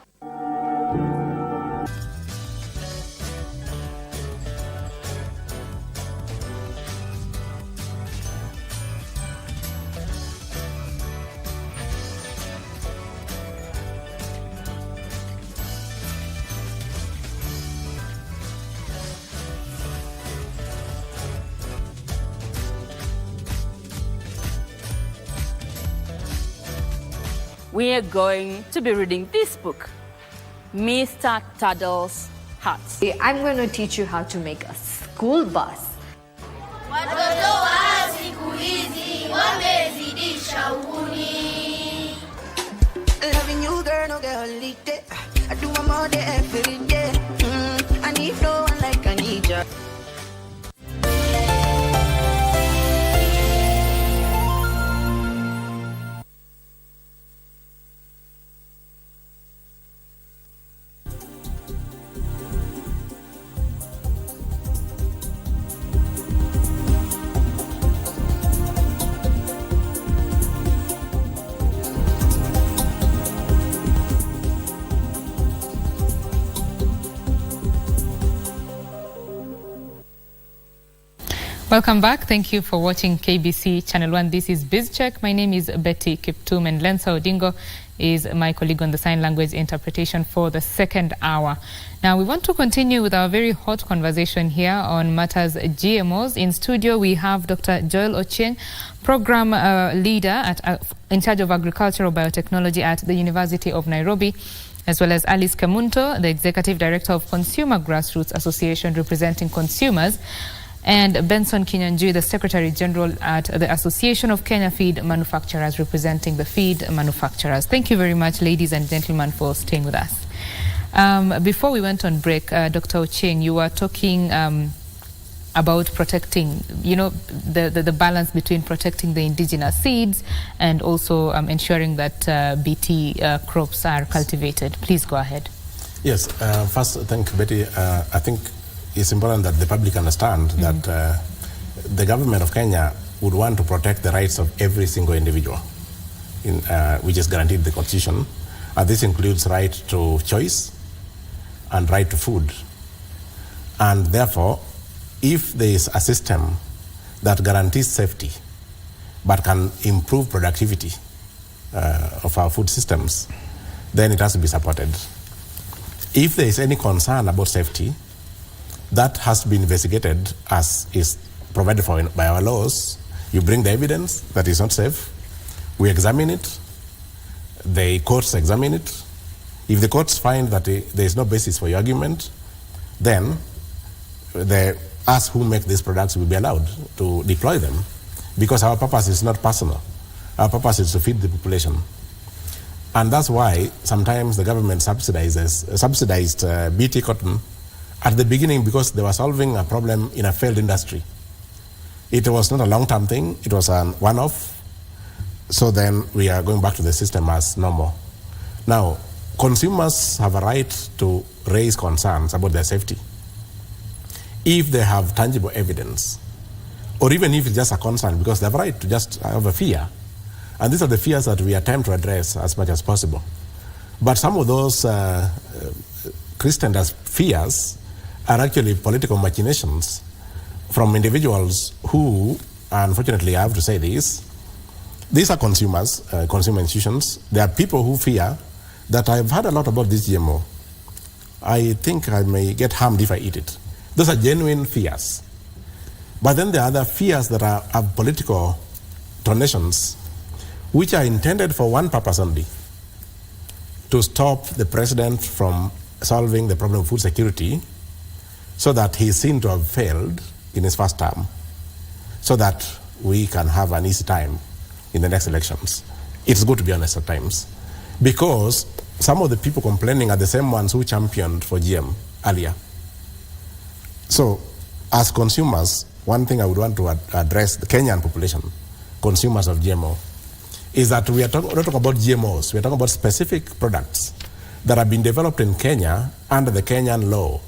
We are going to be reading this book, Mr. Tuddle's Hut. I'm going to teach you how to make a school bus. Watoto wa siku hizi wamezidisha uhuni. Loving you, girl, no girl, leaked it. I do my more day every day. I need no one like I need you. Welcome back. Thank you for watching KBC Channel 1. This is BizCheck. My name is Betty Kiptum, and Lensa Odingo is my colleague on the sign language interpretation for the second hour. Now, we want to continue with our very hot conversation here on matters GMOs. In studio, we have Dr. Joel Ochieng, program leader in charge of agricultural biotechnology at the University of Nairobi, as well as Alice Kamunto, the executive director of Consumer Grassroots Association representing consumers, and Benson Kinyanjui, the Secretary General at the Association of Kenya Feed Manufacturers, representing the feed manufacturers. Thank you very much, ladies and gentlemen, for staying with us. Before we went on break, Dr. Ochieng, you were talking about protecting, the balance between protecting the indigenous seeds and also ensuring that BT crops are cultivated. Please go ahead. Yes, first, thank you, Betty. I think it's important that the public understand that the government of Kenya would want to protect the rights of every single individual. which is guaranteed in the Constitution. And this includes right to choice and right to food. And therefore, if there is a system that guarantees safety but can improve productivity of our food systems, then it has to be supported. If there is any concern about safety, that has to be investigated as is provided for by our laws. You bring the evidence that is not safe, we examine it, the courts examine it. If the courts find that there is no basis for your argument, then us who make these products will be allowed to deploy them, because our purpose is not personal. Our purpose is to feed the population. And that's why sometimes the government subsidized BT cotton at the beginning, because they were solving a problem in a failed industry. It was not a long-term thing, it was a one-off. So then we are going back to the system as normal. Now, consumers have a right to raise concerns about their safety if they have tangible evidence, or even if it's just a concern, because they have a right to just have a fear. And these are the fears that we attempt to address as much as possible. But some of those Christian fears are actually political machinations from individuals who, unfortunately I have to say this, these are consumers, consumer institutions. There are people who fear that I've heard a lot about this GMO. I think I may get harmed if I eat it. Those are genuine fears. But then there are other fears that have political donations, which are intended for one purpose only: to stop the president from solving the problem of food security, so that he is seen to have failed in his first term, so that we can have an easy time in the next elections. It's good to be honest at times, because some of the people complaining are the same ones who championed for GM earlier. So, as consumers, one thing I would want to address the Kenyan population, consumers of GMO, is that we are not talking about GMOs, we are talking about specific products that have been developed in Kenya under the Kenyan law,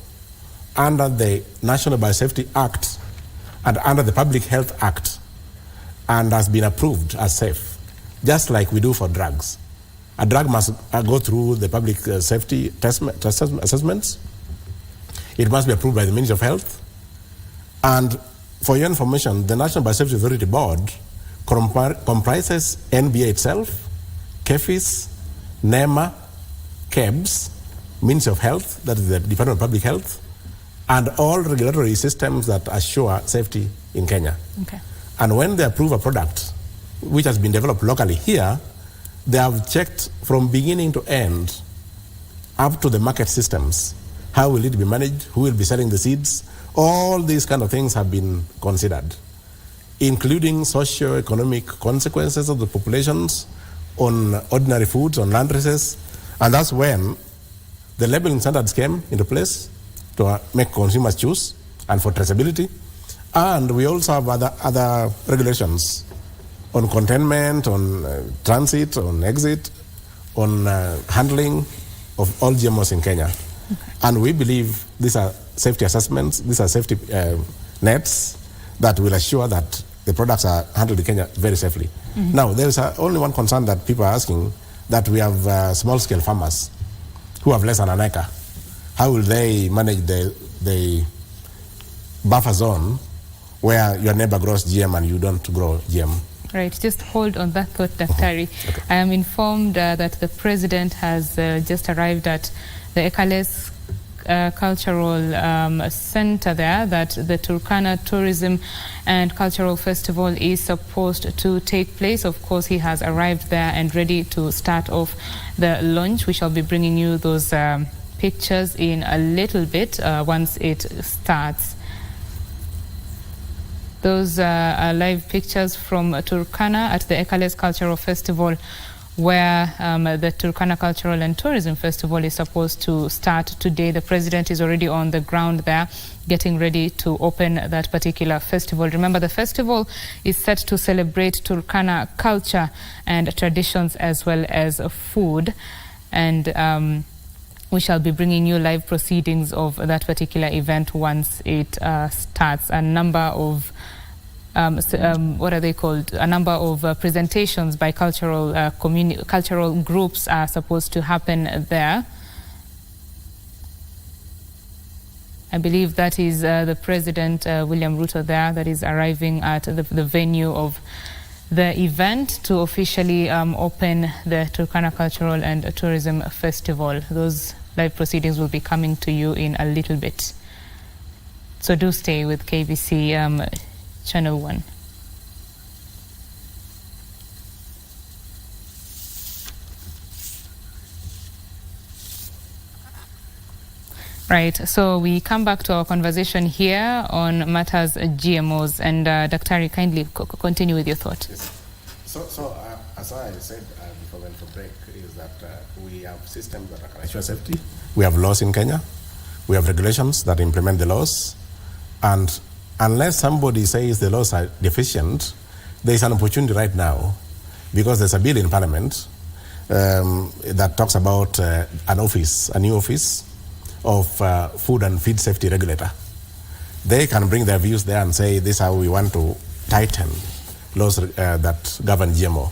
under the National Biosafety Act, and under the Public Health Act, and has been approved as safe, just like we do for drugs. A drug must go through the public safety assessments. It must be approved by the Ministry of Health. And for your information, the National Biosafety Authority Board comprises NBA itself, KEFIS, NEMA, KEBS, Ministry of Health, that is the Department of Public Health, and all regulatory systems that assure safety in Kenya. Okay. And when they approve a product which has been developed locally here, they have checked from beginning to end up to the market systems. How will it be managed? Who will be selling the seeds? All these kind of things have been considered, including socio-economic consequences of the populations on ordinary foods, on land races. And that's when the labeling standards came into place to make consumers choose and for traceability. And we also have other regulations on containment, on transit, on exit, on handling of all GMOs in Kenya. Okay. And we believe these are safety assessments, these are safety nets that will assure that the products are handled in Kenya very safely. Mm-hmm. Now, there is only one concern that people are asking, that we have small-scale farmers who have less than an acre. How will they manage the buffer zone where your neighbor grows GM and you don't grow GM? Right, just hold on that thought, Daktari. Okay. I am informed that the president has just arrived at the Ekales Cultural Center there, that the Turkana Tourism and Cultural Festival is supposed to take place. Of course, he has arrived there and ready to start off the launch. We shall be bringing you those pictures in a little bit once it starts. Those are live pictures from Turkana at the Ekales Cultural Festival, where the Turkana Cultural and Tourism Festival is supposed to start today. The president is already on the ground there, getting ready to open that particular festival. Remember, the festival is set to celebrate Turkana culture and traditions as well as food. And we shall be bringing you live proceedings of that particular event once it starts. A number of what are they called? A number of presentations by cultural groups are supposed to happen there. I believe that is the President, William Ruto, there, that is arriving at the venue of the event to officially open the Turkana Cultural and Tourism Festival. Those live proceedings will be coming to you in a little bit. So do stay with KBC Channel 1. Right, so we come back to our conversation here on matters GMOs, and Dr. kindly continue with your thought. Yes. So as I said before we went for break, is that we have systems that can ensure safety. We have laws in Kenya. We have regulations that implement the laws. And unless somebody says the laws are deficient, there is an opportunity right now, because there's a bill in Parliament that talks about a new office of food and feed safety regulator. They can bring their views there and say, this is how we want to tighten laws that govern GMO.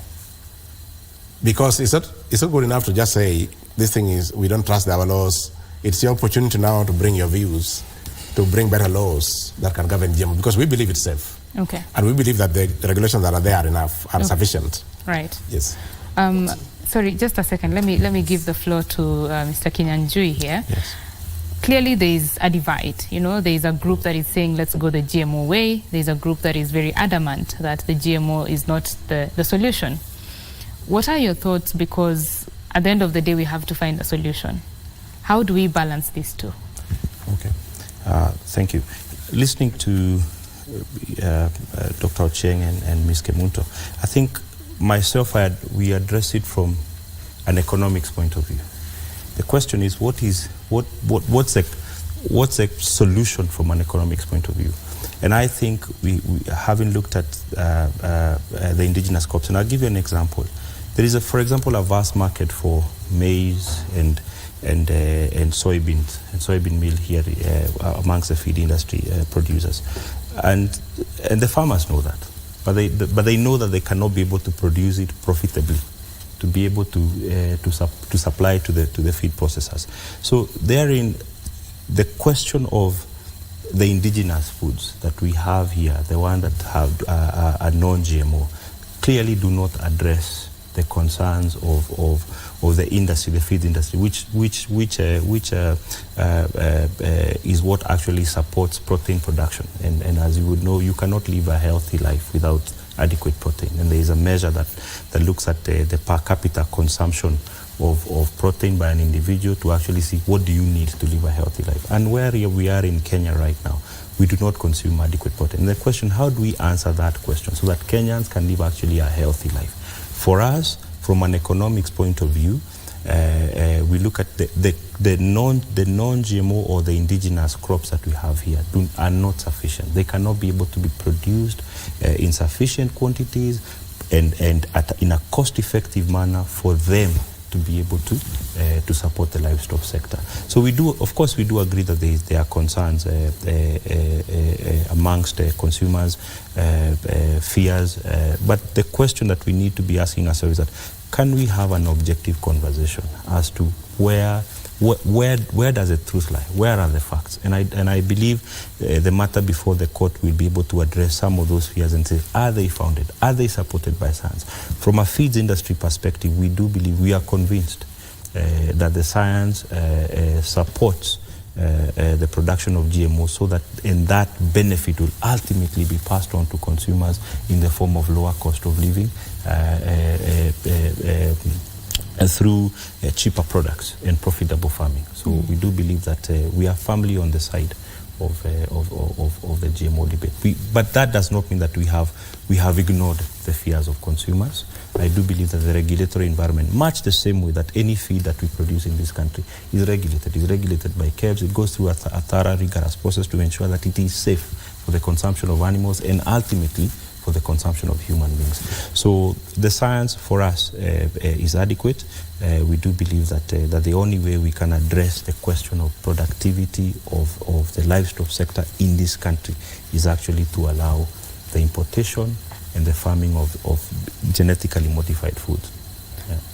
Because it's not good enough to just say, this thing is, we don't trust our laws. It's your opportunity now to bring your views, to bring better laws that can govern GMO, because we believe it's safe. Okay. And we believe that the regulations that are there are enough, are sufficient. Right. Yes. Sorry, just a second. Let me give the floor to Mr. Kinyanjui here. Yes. Clearly, there is a divide. You know, there is a group that is saying, let's go the GMO way. There is a group that is very adamant that the GMO is not the solution. What are your thoughts? Because at the end of the day, we have to find a solution. How do we balance these two? Okay. Thank you. Listening to Dr. Ocheng and Ms. Kemunto, I think myself, we address it from an economics point of view. The question is, what's a solution from an economics point of view? And I think we having looked at the indigenous crops, and I'll give you an example. There is, for example, a vast market for maize and soybeans and soybean meal here amongst the feed industry producers, and the farmers know that, but they know that they cannot be able to produce it profitably, to be able to supply to the feed processors. So therein, the question of the indigenous foods that we have here, the one that have a non-GMO, clearly do not address the concerns of the industry, the feed industry, which is what actually supports protein production. And as you would know, you cannot live a healthy life without adequate protein. And there is a measure that looks at the per capita consumption of protein by an individual to actually see what do you need to live a healthy life. And where we are in Kenya right now, we do not consume adequate protein. And the question, how do we answer that question so that Kenyans can live actually a healthy life? For us, from an economics point of view, we look at the non-GMO or the indigenous crops that we have here are not sufficient. They cannot be able to be produced in sufficient quantities and in a cost-effective manner for them to be able to support the livestock sector. So we do, of course, we do agree that there are concerns amongst consumers, fears, but the question that we need to be asking ourselves is that, can we have an objective conversation as to where does the truth lie? Where are the facts? And I believe the matter before the court will be able to address some of those fears and say, are they founded? Are they supported by science? From a feeds industry perspective, we do believe, we are convinced that the science supports the production of GMO, so that that benefit will ultimately be passed on to consumers in the form of lower cost of living through cheaper products and profitable farming. So we do believe that we are firmly on the side of the GMO debate. But that does not mean that we have ignored the fears of consumers. I do believe that the regulatory environment, much the same way that any feed that we produce in this country is regulated. It's regulated by KBC. It goes through a thorough, rigorous process to ensure that it is safe for the consumption of animals and ultimately for the consumption of human beings. So the science for us is adequate. We do believe that the only way we can address the question of productivity of the livestock sector in this country is actually to allow the importation and the farming of genetically modified foods.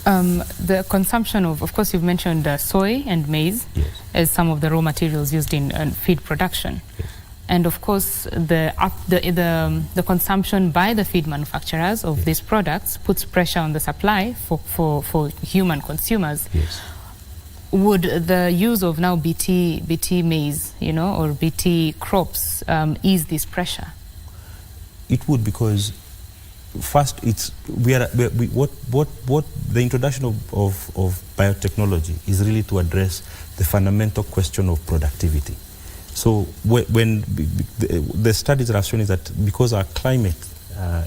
The consumption of course, you've mentioned soy and maize as some of the raw materials used in feed production. Yes. And of course, the consumption by the feed manufacturers of these products puts pressure on the supply for human consumers. Yes. Would the use of now BT maize, or BT crops ease this pressure? It would, because first, what the introduction of biotechnology is really to address the fundamental question of productivity. So when the studies that have shown is that because our climate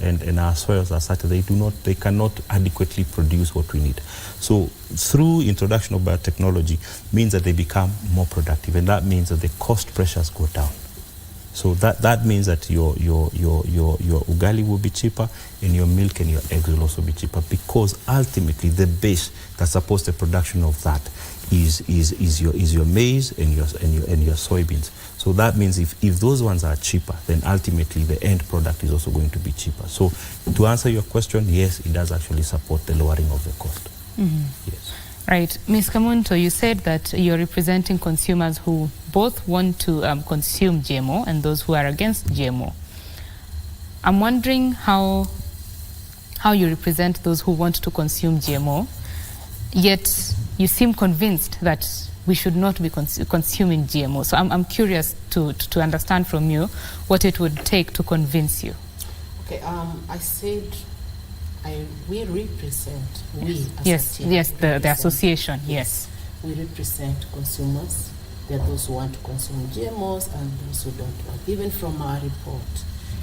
and our soils are such that they cannot adequately produce what we need. So through introduction of biotechnology means that they become more productive, and that means that the cost pressures go down. So that means that your ugali will be cheaper, and your milk and your eggs will also be cheaper, because ultimately the base that supports the production of that is your maize and your soybeans. So that means if those ones are cheaper, then ultimately the end product is also going to be cheaper. So to answer your question, yes, it does actually support the lowering of the cost. Mm-hmm. Yes. Right. Ms. Kamunto, you said that you're representing consumers who both want to consume GMO and those who are against GMO. I'm wondering how you represent those who want to consume GMO, yet you seem convinced that we should not be consuming GMO. So I'm curious to understand from you what it would take to convince you. Okay, I said we represent, yes, the association, yes. We represent consumers. There are those who want to consume GMOs and those who don't want. Even from our report,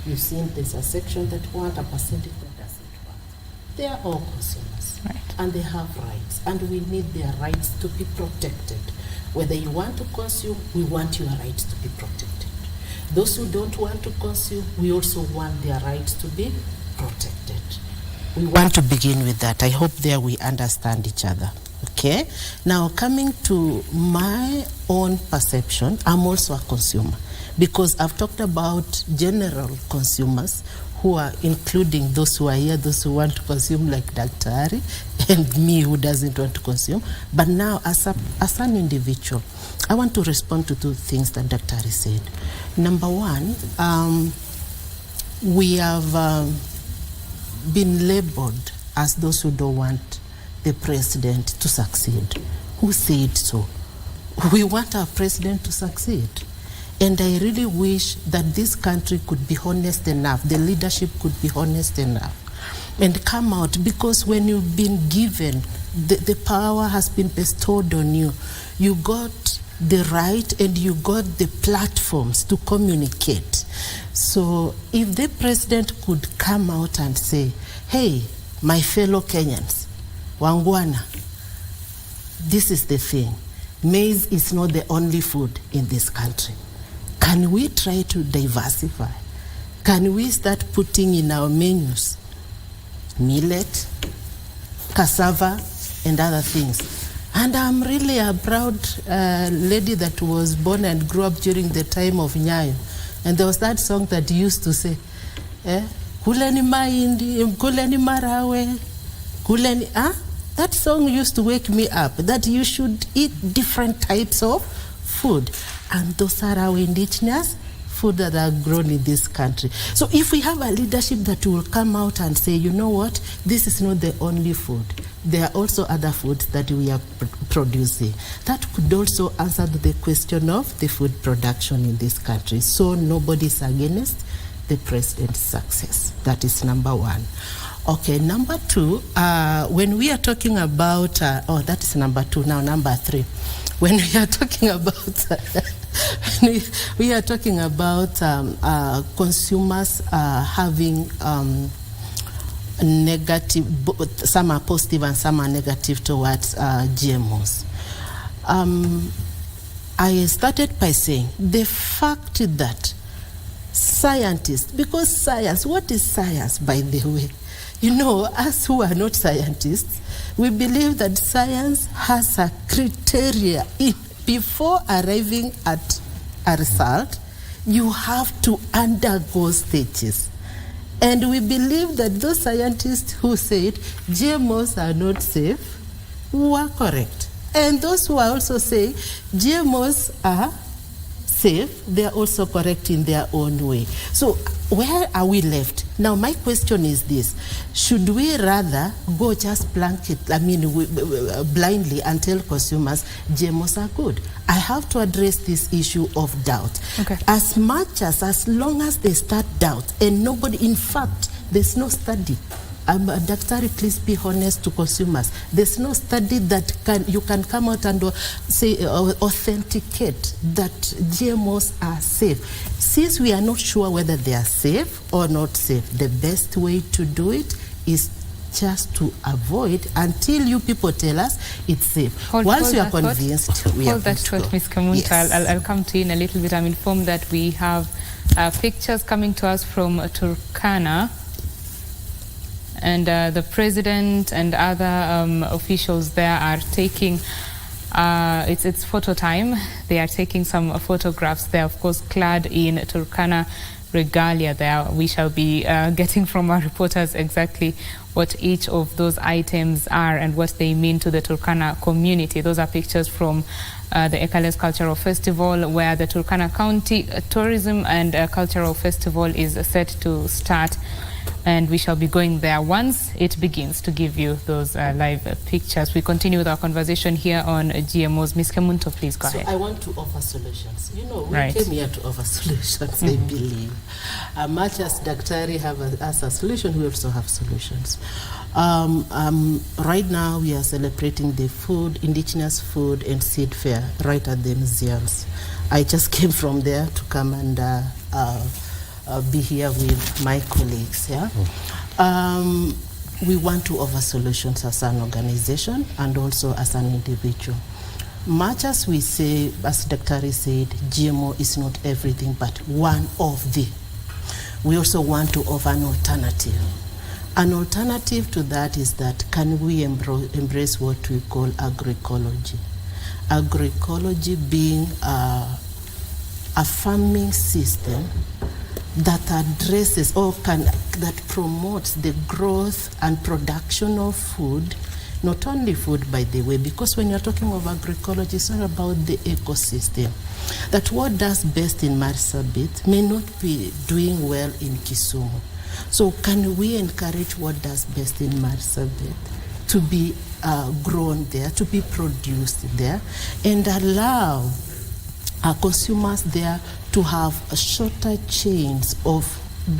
you've seen there's a section that want, a percentage that doesn't want. They are all consumers, right, and they have rights, and we need their rights to be protected. Whether you want to consume, we want your rights to be protected. Those who don't want to consume, we also want their rights to be protected. We want to begin with that. I hope there we understand each other. Okay? Now, coming to my own perception, I'm also a consumer, because I've talked about general consumers who are including those who are here, those who want to consume like Daktari, and me who doesn't want to consume. But now, as an individual, I want to respond to two things that Daktari said. Number one, we have been labeled as those who don't want the president to succeed. Who said so? We want our president to succeed. And I really wish that this country could be honest enough, the leadership could be honest enough and come out, because when you've been given, the power has been bestowed on you, you got the right and you got the platforms to communicate. So if the president could come out and say, hey, my fellow Kenyans, Wangwana, this is the thing. Maize is not the only food in this country. Can we try to diversify? Can we start putting in our menus millet, cassava, and other things? And I'm really a proud lady that was born and grew up during the time of Nyayo. And there was that song that used to say, kuleni maindi, kuleni marawe, kuleni, that song used to wake me up, that you should eat different types of food. And those are our indigenous food that are grown in this country. So if we have a leadership that will come out and say, you know what, this is not the only food. There are also other foods that we are producing. That could also answer the question of the food production in this country. So nobody's against the president's success. That is number one. Okay, number two, when we are talking about, that is number two, now number three. When we are talking about, we are talking about consumers having negative, some are positive and some are negative towards GMOs. I started by saying the fact that scientists, because science, what is science, by the way? You know, us who are not scientists, we believe that science has a criteria. Before arriving at a result, you have to undergo stages. And we believe that those scientists who said GMOs are not safe were correct. And those who are also saying GMOs are safe, they are also correct in their own way. So where are we left? Now my question is this: should we rather go just blindly and tell consumers GMOs are good? I have to address this issue of doubt. Okay. As long as they start doubt, and nobody, in fact, there's no study. Daktari, please be honest to consumers. There's no study that you can come out and say authenticate that GMOs are safe. Since we are not sure whether they are safe or not safe, the best way to do it is just to avoid until you people tell us it's safe. Once you are convinced, we are hold that thought, Ms. Kamunta. Yes. I'll come to you in a little bit. I'm informed that we have pictures coming to us from Turkana. And the president and other officials there are taking, it's photo time. They are taking some photographs. They are, of course, clad in Turkana regalia there. We shall be getting from our reporters exactly what each of those items are and what they mean to the Turkana community. Those are pictures from the Ekales Cultural Festival, where the Turkana County Tourism and Cultural Festival is set to start. And we shall be going there once it begins to give you those live pictures. We continue with our conversation here on GMOs. Ms. Kamunta, please go ahead. I want to offer solutions. You know, we Right. came here to offer solutions, I believe. Much as Daktari has a solution, we also have solutions. Right now, we are celebrating the indigenous food and seed fair right at the museums. I just came from there to come and be here with my colleagues. Yeah, we want to offer solutions as an organization and also as an individual. Much as we say, as Daktari said, GMO is not everything, but one of the. We also want to offer an alternative. An alternative to that is that can we embrace what we call agroecology? Agroecology being a farming system that addresses or that promotes the growth and production of food, not only food, by the way, because when you're talking of agroecology, it's all about the ecosystem. That what does best in Marsabit may not be doing well in Kisumu. So can we encourage what does best in Marsabit to be grown there, to be produced there, and allow our consumers there to have shorter chains of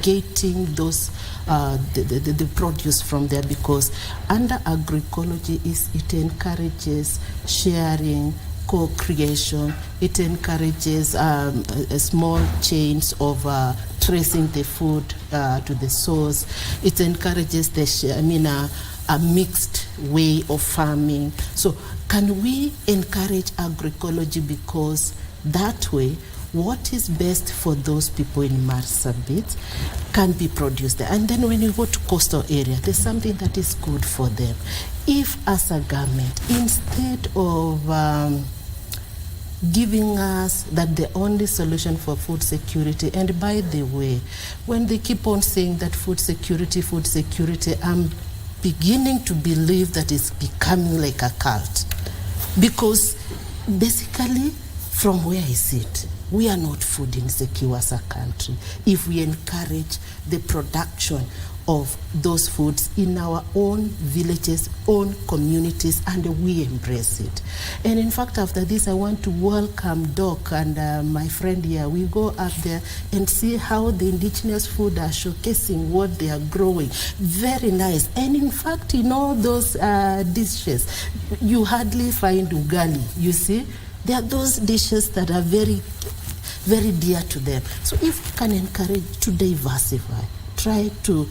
getting those the produce from there, because under agroecology it encourages sharing, co-creation. It encourages small chains of tracing the food to the source. It encourages a mixed way of farming. So can we encourage agroecology, because that way what is best for those people in Marsabit can be produced there. And then when you go to coastal area, there's something that is good for them. If as a government, instead of giving us that the only solution for food security, and by the way, when they keep on saying that food security, I'm beginning to believe that it's becoming like a cult. Because basically, from where I sit, we are not food insecure as a country if we encourage the production of those foods in our own villages, own communities, and we embrace it. And in fact, after this, I want to welcome Doc and my friend here. We go up there and see how the indigenous food are showcasing what they are growing. Very nice. And in fact, in all those dishes, you hardly find ugali, you see? There are those dishes that are very, very dear to them. So if we can encourage to diversify, try to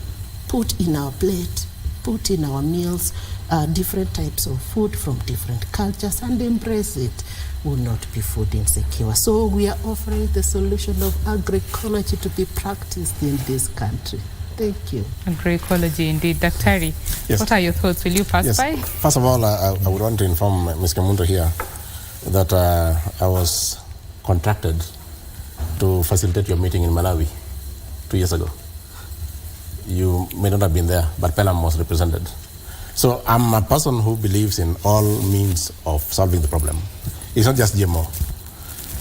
put in our plate, put in our meals, different types of food from different cultures, and embrace it, will not be food insecure. So we are offering the solution of agroecology to be practiced in this country. Thank you. Agroecology, indeed. Daktari, Yes. what are your thoughts? Will you pass by? First of all, I would want to inform Ms. Kamunta here that I was contracted to facilitate your meeting in Malawi 2 years ago. you may not have been there, but Pelham was represented. So I'm a person who believes in all means of solving the problem. It's not just GMO.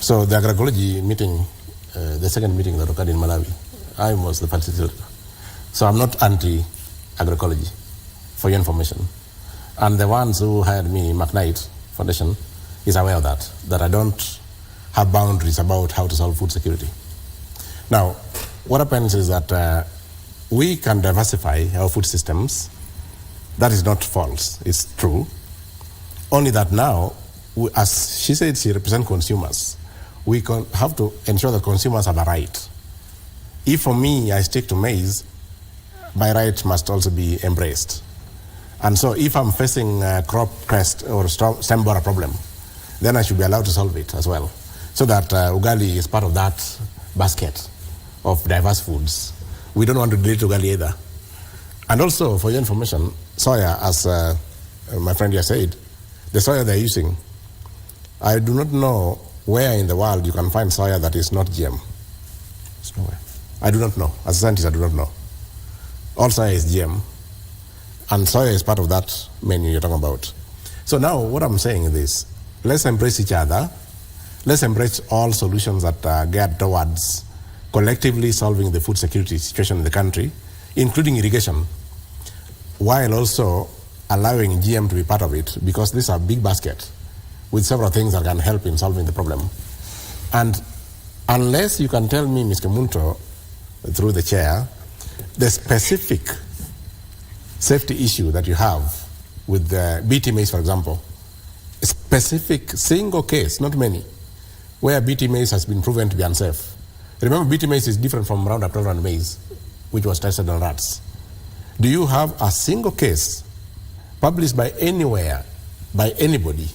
So the agroecology meeting, the second meeting that occurred in Malawi, I was the facilitator. So I'm not anti-agroecology, for your information. And the ones who hired me, McKnight Foundation, is aware of that I don't have boundaries about how to solve food security. Now, what happens is that we can diversify our food systems. That is not false, it's true. Only that now, as she said, she represents consumers. We have to ensure that consumers have a right. If for me, I stick to maize, my right must also be embraced. And so if I'm facing a crop crest or stem borer problem, then I should be allowed to solve it as well. So that ugali is part of that basket of diverse foods. We don't want to delete ugali either. And also, for your information, soya, as my friend here said, the soya they're using, I do not know where in the world you can find soya that is not GM. There's nowhere. I do not know. As a scientist, I do not know. All soya is GM. And soya is part of that menu you're talking about. So now what I'm saying is this. Let's embrace each other. Let's embrace all solutions that get towards collectively solving the food security situation in the country, including irrigation, while also allowing GM to be part of it, because this is a big basket with several things that can help in solving the problem. And unless you can tell me, Mr. Munto, through the chair, the specific safety issue that you have with the BT maize, for example, a specific single case, not many, where BT maize has been proven to be unsafe. Remember, BT maize is different from Roundup tolerant maize, which was tested on rats. Do you have a single case published by anywhere, by anybody,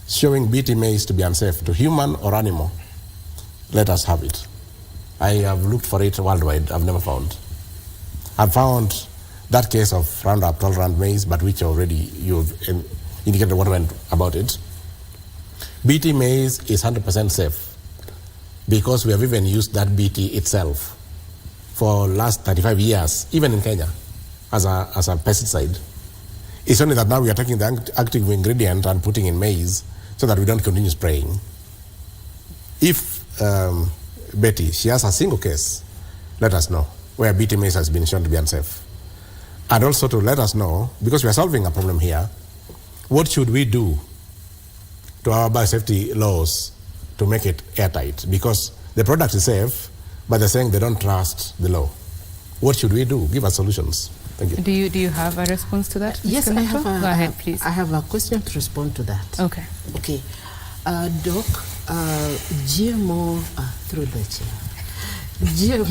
showing BT maize to be unsafe to human or animal? Let us have it. I have looked for it worldwide. I've never found. I've found that case of Roundup tolerant maize, but which already you've indicated what went about it. BT maize is 100% safe because we have even used that BT itself for last 35 years, even in Kenya, as a pesticide. It's only that now we are taking the active ingredient and putting in maize so that we don't continue spraying. If Betty, she has a single case, let us know where BT maize has been shown to be unsafe. And also to let us know, because we are solving a problem here, what should we do to our biosafety laws to make it airtight? Because the product is safe, but they're saying they don't trust the law. What should we do? Give us solutions. Thank you. Do you have a response to that? Yes, I have. Go ahead, please. I have a question to respond to that. Okay. Okay. Doc, GMO, through the chair,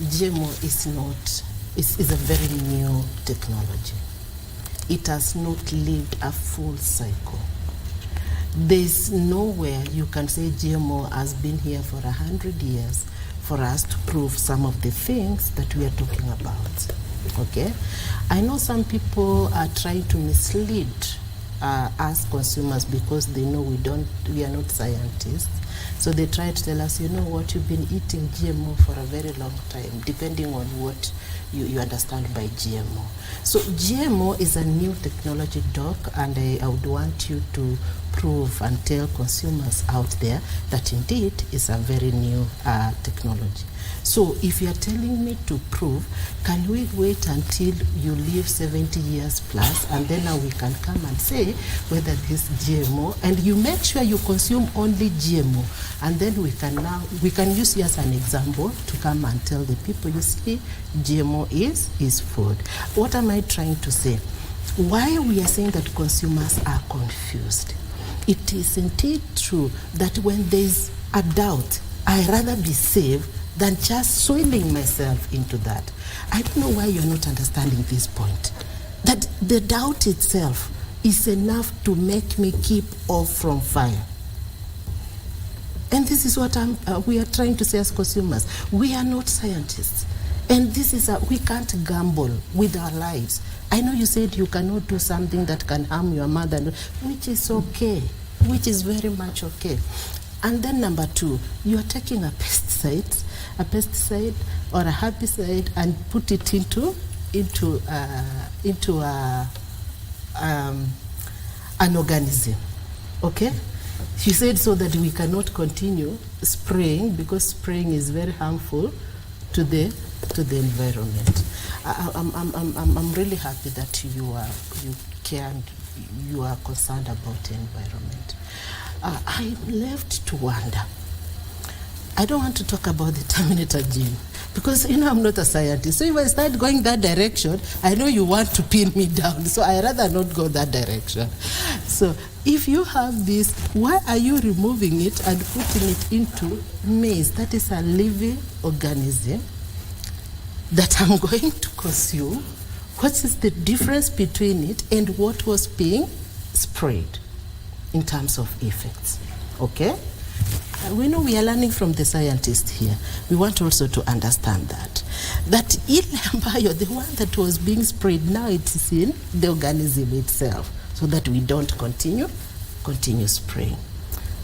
GMO is not, is a very new technology. It has not lived a full cycle. There's nowhere you can say GMO has been here for 100 years for us to prove some of the things that we are talking about. Okay? I know some people are trying to mislead us consumers because they know we are not scientists. So they try to tell us, you know what, you've been eating GMO for a very long time, depending on what you understand by GMO. So GMO is a new technology, Doc, and I would want you to prove and tell consumers out there that indeed it's a very new technology. So if you're telling me to prove, can we wait until you live 70 years plus and then now we can come and say whether this GMO, and you make sure you consume only GMO, and then we can use you as an example to come and tell the people, you see, GMO is food. What am I trying to say? Why we are saying that consumers are confused? It is indeed true that when there's a doubt, I'd rather be safe than just soiling myself into that. I don't know why you're not understanding this point. That the doubt itself is enough to make me keep off from fire. And this is what we are trying to say as consumers. We are not scientists. And this is we can't gamble with our lives. I know you said you cannot do something that can harm your mother, which is okay, which is very much okay. And then number two, you are taking a pesticide a pesticide or a herbicide and put it into an organism. Okay? She said so that we cannot continue spraying because spraying is very harmful to the environment. I'm really happy that you care and you are concerned about the environment. I'm left to wonder. I don't want to talk about the Terminator gene because, I'm not a scientist. So if I start going that direction, I know you want to pin me down. So I rather not go that direction. So if you have this, why are you removing it and putting it into maize? That is a living organism that I'm going to consume. What is the difference between it and what was being sprayed in terms of effects? Okay? We know we are learning from the scientists here. We want also to understand that ile the one that was being sprayed, now it is in the organism itself, so that we don't continue spraying.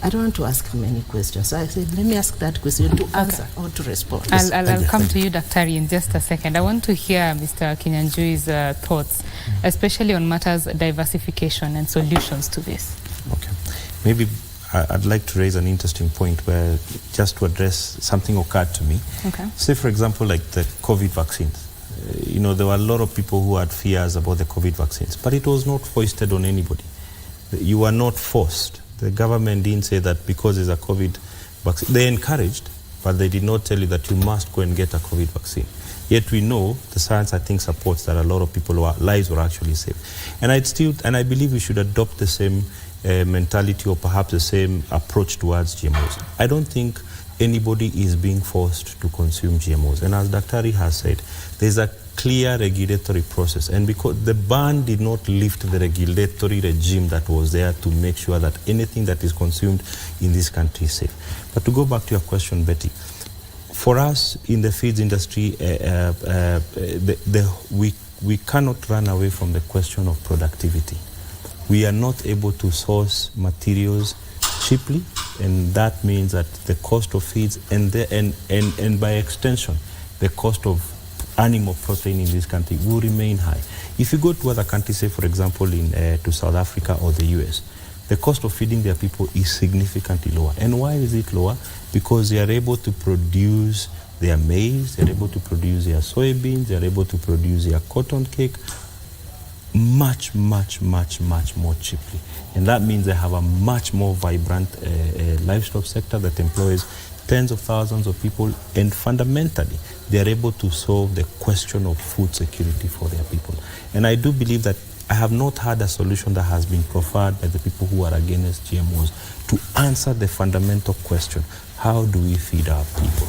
I don't want to ask many questions. So I said, let me ask that question to answer or to respond. I'll come to you, Daktari, in just a second. I want to hear Mr. Kinyanjui's thoughts, especially on matters diversification and solutions to this. Okay. Maybe I'd like to raise an interesting point where just to address something occurred to me. Okay. Say, for example, like the COVID vaccines. There were a lot of people who had fears about the COVID vaccines, but it was not foisted on anybody. You were not forced. The government didn't say that because there's a COVID vaccine. They encouraged, but they did not tell you that you must go and get a COVID vaccine. Yet we know the science, I think, supports that a lot of people's lives were actually saved. And I believe we should adopt the same mentality or perhaps the same approach towards GMOs. I don't think anybody is being forced to consume GMOs. And as Daktari has said, there's a clear regulatory process. And because the ban did not lift the regulatory regime that was there to make sure that anything that is consumed in this country is safe. But to go back to your question, Betty, for us in the feeds industry, we cannot run away from the question of productivity. We are not able to source materials cheaply, and that means that the cost of feeds and by extension, the cost of animal protein in this country will remain high. If you go to other countries, say for example to South Africa or the US, the cost of feeding their people is significantly lower. And why is it lower? Because they are able to produce their maize, they're able to produce their soybeans, they're able to produce their cotton cake much more cheaply. And that means they have a much more vibrant livestock sector that employs tens of thousands of people, and fundamentally they are able to solve the question of food security for their people. And I do believe that I have not had a solution that has been proffered by the people who are against GMOs to answer the fundamental question: how do we feed our people?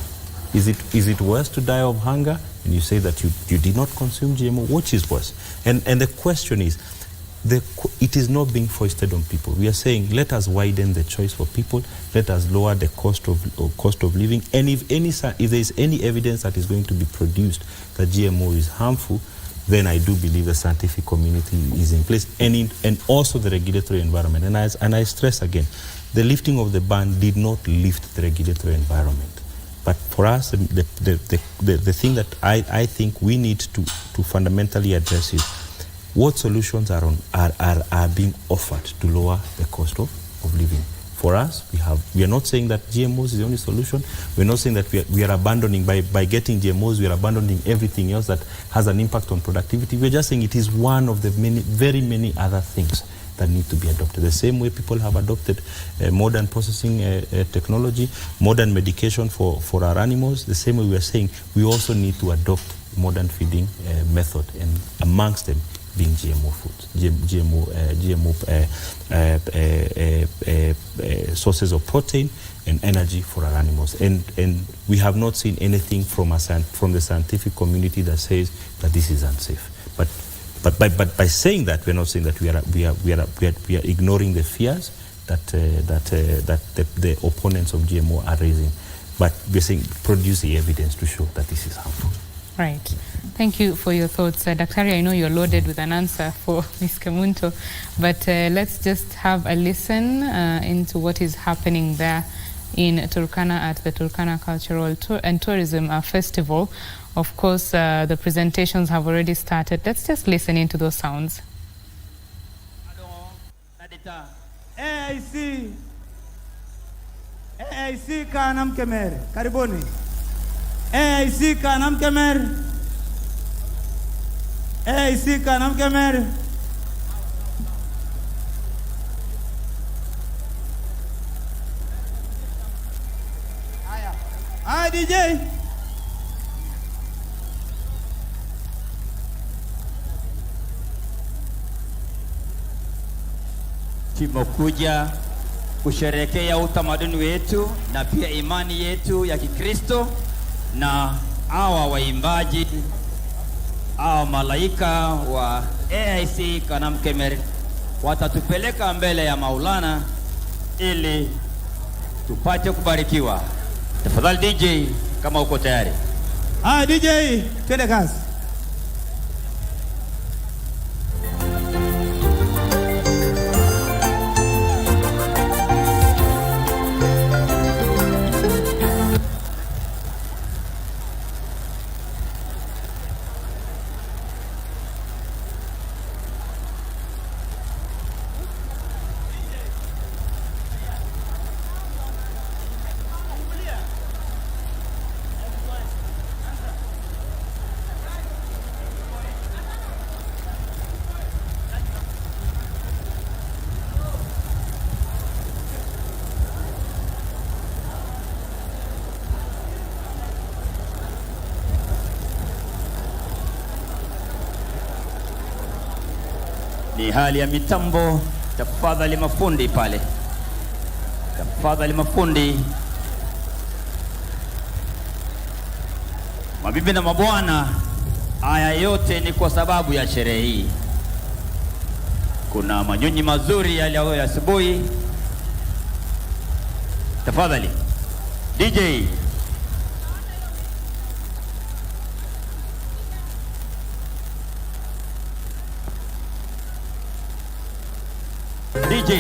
Is it worse to die of hunger? And you say that you did not consume GMO. Which is worse? And the question is, it is not being foisted on people. We are saying, let us widen the choice for people. Let us lower the cost of living. And if there is any evidence that is going to be produced that GMO is harmful, then I do believe the scientific community is in place, and also the regulatory environment. And I stress again, the lifting of the ban did not lift the regulatory environment. But for us, the thing that I think we need to fundamentally address is what solutions are being offered to lower the cost of living. For us, we are not saying that GMOs is the only solution. We're not saying that we are abandoning, by getting GMOs, we are abandoning everything else that has an impact on productivity. We're just saying it is one of the very many other things that need to be adopted. The same way people have adopted modern processing technology, modern medication for our animals, the same way we are saying we also need to adopt modern feeding method, and amongst them being GMO foods, GMO sources of protein and energy for our animals. And we have not seen anything from the scientific community that says that this is unsafe. But by saying that, we're not saying that we are ignoring the fears that the opponents of GMO are raising. But we're saying produce the evidence to show that this is harmful. Right. Thank you for your thoughts. Daktari, I know you're loaded with an answer for Ms. Kamunto, but let's just have a listen into what is happening there in Turkana at the Turkana Cultural and Tourism Festival. Of course, the presentations have already started. Let's just listen into those sounds. AIC Kanam Kemer, karibuni. AIC Kanam Kemer. AIC Kanam Kemer. Hi DJ. Tumekuja kusherehekea utamaduni wetu na pia imani yetu ya Kikristo, na hawa waimbaji, hawa malaika wa AIC Kanam Kemer watatupeleka mbele ya Maulana ili tupate kubarikiwa. Tafadhali DJ, kama uko tayari. DJ, twende kazi. Ni hali ya mitambo. Tafadhali mafundi pale, tafadhali mafundi. Mabibi na mabwana, haya yote ni kwa sababu ya sherehe hii. Kuna manyunyi mazuri yale ya asubuhi. Tafadhali DJ. DJ.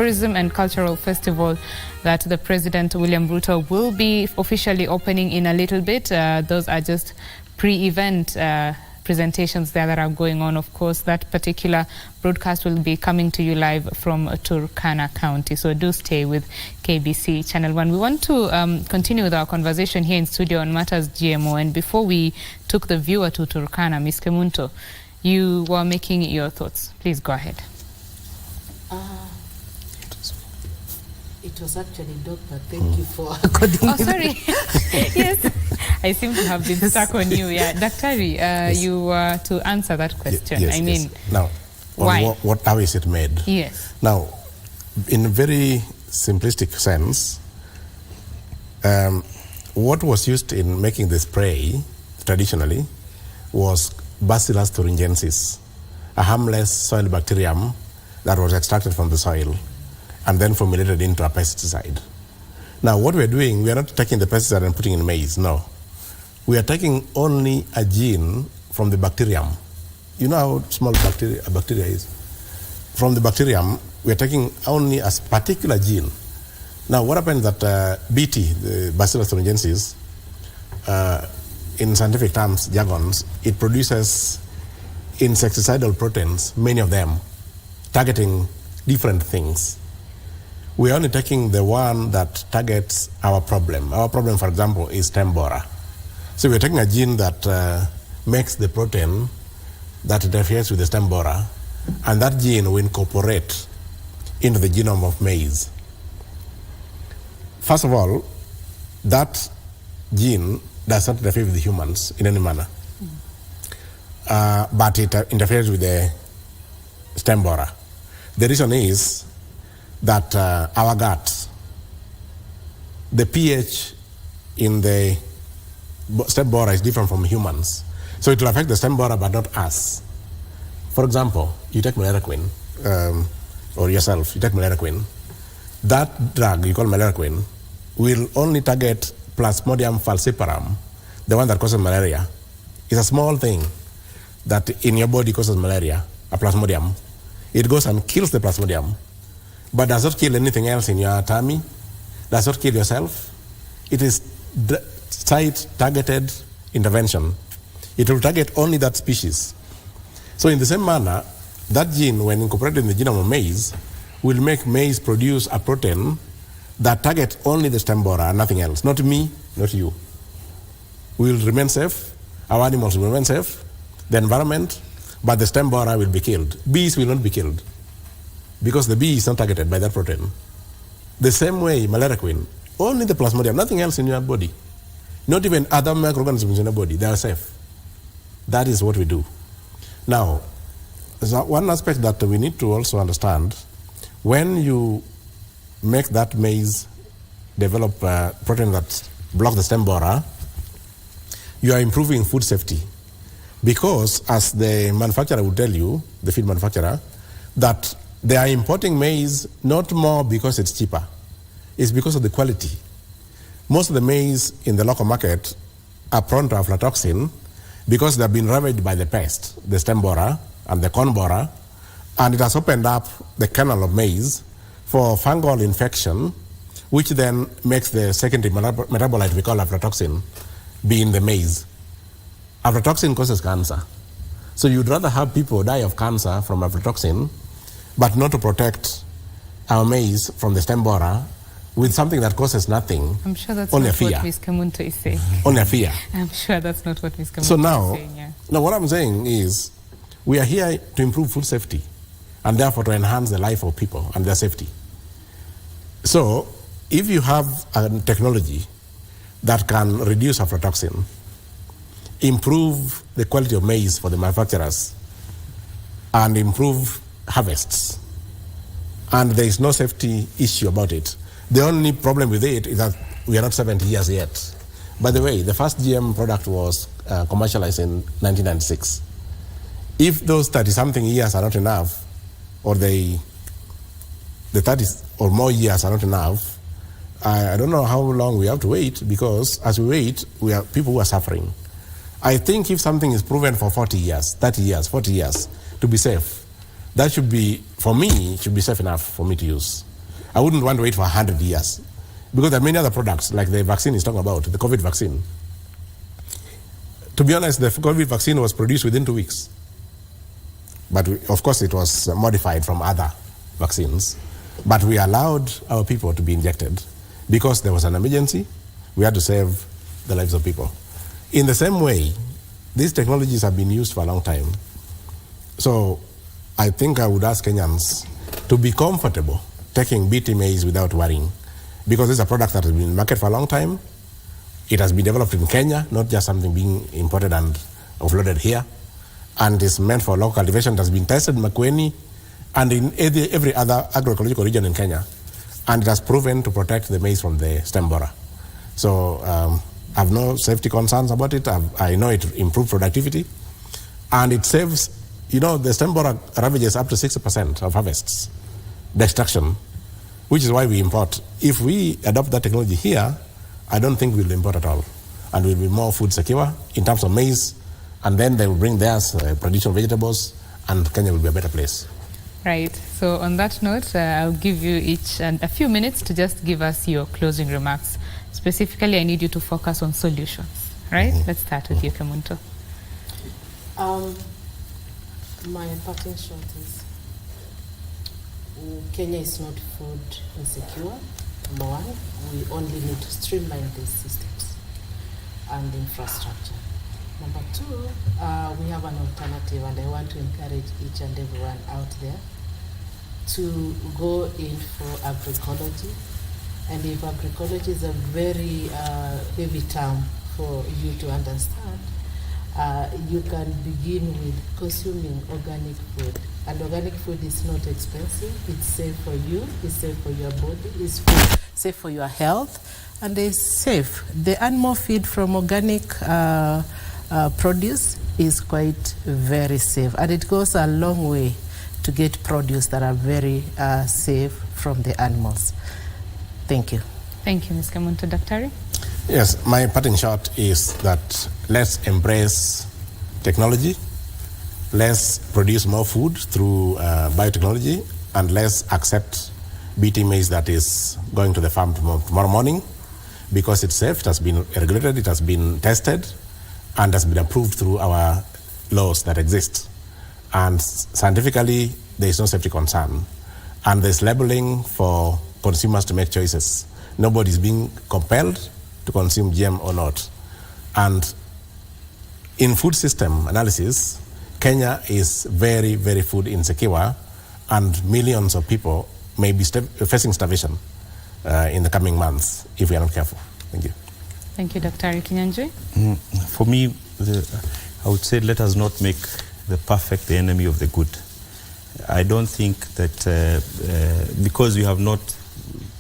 Tourism and Cultural Festival that the President William Ruto will be officially opening in a little bit. Those are just pre-event presentations there that are going on. Of course, that particular broadcast will be coming to you live from Turkana County. So do stay with KBC Channel 1. We want to continue with our conversation here in studio on matters GMO. And before we took the viewer to Turkana, Ms. Kemunto, you were making your thoughts. Please go ahead. It was actually Doctor. Thank you for according. Oh, sorry. Yes, I seem to have been stuck on you. Yeah, Daktari, yes. You were to answer that question. Yes, I mean, yes. Now, Why? How is it made? Yes. Now, in a very simplistic sense, what was used in making the spray traditionally was Bacillus thuringiensis, a harmless soil bacterium that was extracted from the soil and then formulated into a pesticide. Now, what we're doing, we are not taking the pesticide and putting in maize, no. We are taking only a gene from the bacterium. You know how small a bacteria is? From the bacterium, we are taking only a particular gene. Now, what happens that BT, the Bacillus thuringiensis, in scientific terms, jargons, it produces insecticidal proteins, many of them, targeting different things. We are only taking the one that targets our problem. Our problem, for example, is stem borer. So we're taking a gene that makes the protein that interferes with the stem borer, and that gene will incorporate into the genome of maize. First of all, that gene does not interfere with the humans in any manner, but it interferes with the stem borer. The reason is that our gut, the pH in the stem borer is different from humans. So it will affect the stem borer, but not us. For example, you take malariquin, or yourself, you take malariquin. That drug you call malariquin will only target Plasmodium falciparum, the one that causes malaria. It's a small thing that in your body causes malaria, a Plasmodium. It goes and kills the Plasmodium, but does not kill anything else in your tummy, does not kill yourself. It is site-targeted intervention. It will target only that species. So in the same manner, that gene, when incorporated in the genome of maize, will make maize produce a protein that targets only the stem borer, nothing else. Not me, not you. We will remain safe, our animals will remain safe, the environment, but the stem borer will be killed. Bees will not be killed because the bee is not targeted by that protein. The same way, malariquin, only the Plasmodium, nothing else in your body. Not even other microorganisms in your body, they are safe. That is what we do. Now, there's one aspect that we need to also understand. When you make that maize develop a protein that blocks the stem borer, you are improving food safety. Because, as the manufacturer will tell you, the feed manufacturer, that they are importing maize not more because it's cheaper, it's because of the quality. Most of the maize in the local market are prone to aflatoxin because they've been ravaged by the pest, the stem borer and the corn borer, and it has opened up the kernel of maize for fungal infection, which then makes the secondary metabolite we call aflatoxin be in the maize. Aflatoxin causes cancer. So you'd rather have people die of cancer from aflatoxin, but not to protect our maize from the stem borer with something that causes nothing. I'm sure that's only not a fear. what Ms. Kamunto is saying. Only a fear. I'm sure that's not what Ms. Kamunto So is saying. Yeah. now what I'm saying is we are here to improve food safety and therefore to enhance the life of people and their safety. So if you have a technology that can reduce aflatoxin, improve the quality of maize for the manufacturers, and improve harvests, and there is no safety issue about it. The only problem with it is that we are not 70 years yet. By the way, the first GM product was commercialized in 1996. If those 30-something years are not enough, or the 30 or more years are not enough, I don't know how long we have to wait, because as we wait, we are people who are suffering. I think if something is proven for 40 years, 30 years, 40 years to be safe, that should be, for me, it should be safe enough for me to use. I wouldn't want to wait for 100 years, because there are many other products, like the vaccine he's talking about, the COVID vaccine. To be honest, the COVID vaccine was produced within 2 weeks. But of course, it was modified from other vaccines. But we allowed our people to be injected because there was an emergency. We had to save the lives of people. In the same way, these technologies have been used for a long time. So I think I would ask Kenyans to be comfortable taking BT maize without worrying, because it's a product that has been in the market for a long time. It has been developed in Kenya, not just something being imported and offloaded here. and is meant for local cultivation. It has been tested in Makueni and in every other agroecological region in Kenya, and it has proven to protect the maize from the stem borer. So I have no safety concerns about it. I know it improves productivity, and it saves, the stem borer ravages up to 60% of harvests, destruction, which is why we import. If we adopt that technology here, I don't think we'll import at all, and we'll be more food secure in terms of maize, and then they will bring theirs, traditional vegetables, and Kenya will be a better place. Right. So on that note, I'll give you each a few minutes to just give us your closing remarks. Specifically, I need you to focus on solutions, right? Let's start with you, Kamunto. My parting shot is Kenya is not food insecure. Number one, we only need to streamline these systems and infrastructure. Number two, we have an alternative, and I want to encourage each and everyone out there to go in for agroecology. And if agroecology is a very heavy term for you to understand, you can begin with consuming organic food. And organic food is not expensive. It's safe for you, it's safe for your body, it's safe for your health, and it's safe. The animal feed from organic produce is quite very safe, and it goes a long way to get produce that are very safe from the animals. Thank you. Thank you, Ms. Kamunto. Daktari? Yes, my parting shot is that let's embrace technology, let's produce more food through biotechnology, and let's accept BT maize that is going to the farm tomorrow morning, because it's safe, it has been regulated, it has been tested, and has been approved through our laws that exist. And scientifically, there is no safety concern. And there's labeling for consumers to make choices. Nobody is being compelled to consume GM or not. And in food system analysis, Kenya is very, very food insecure, and millions of people may be facing starvation in the coming months if we are not careful. Thank you. Thank you, Dr. Kinyanjui. For me, I would say let us not make the perfect the enemy of the good. I don't think that because we have not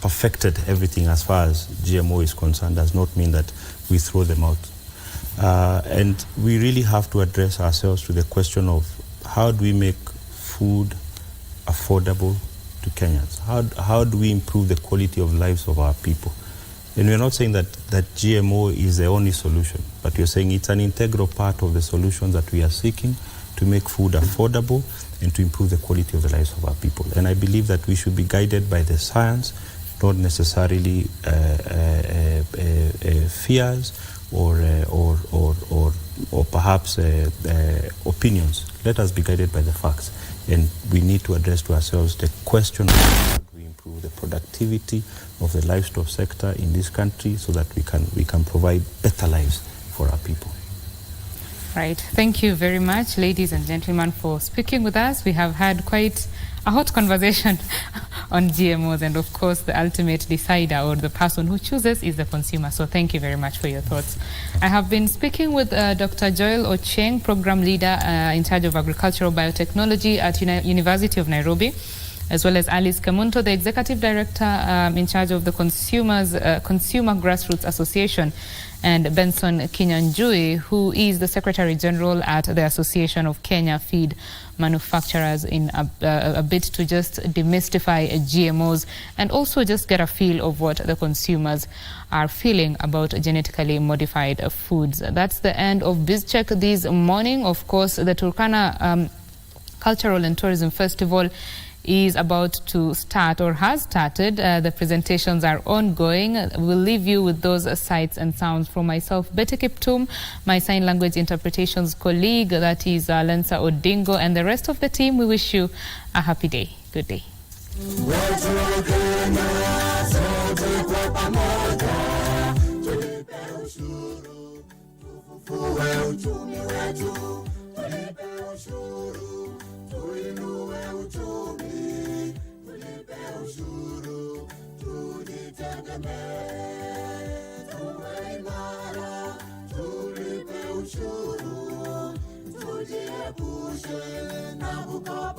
perfected everything as far as GMO is concerned does not mean that we throw them out. And we really have to address ourselves to the question of how do we make food affordable to Kenyans? How do we improve the quality of lives of our people? And we're not saying that GMO is the only solution, but we're saying it's an integral part of the solution that we are seeking to make food affordable and to improve the quality of the lives of our people. And I believe that we should be guided by the science, not necessarily fears or perhaps opinions. Let us be guided by the facts. And we need to address to ourselves the question of how do we improve the productivity of the livestock sector in this country so that we can provide better lives for our people. Right. Thank you very much, ladies and gentlemen, for speaking with us. We have had quite a hot conversation on GMOs, and of course the ultimate decider or the person who chooses is the consumer. So thank you very much for your thoughts. I have been speaking with Dr. Joel Ochieng, Program Leader in charge of Agricultural Biotechnology at University of Nairobi, as well as Alice Kamunto, the Executive Director in charge of the Consumer Grassroots Association, and Benson Kinyanjui, who is the Secretary General at the Association of Kenya Feed Manufacturers, in a bid to just demystify GMOs and also just get a feel of what the consumers are feeling about genetically modified foods. That's the end of BizCheck this morning. Of course, the Turkana Cultural and Tourism Festival is about to start or has started. The presentations are ongoing. We'll leave you with those sights and sounds. From myself, Betty Kiptum, my sign language interpretations colleague, that is Lensa Odingo, and the rest of the team, we wish you a happy day. Good day. Tulipe ushuru, tujiepushe Bushel, Nabucco,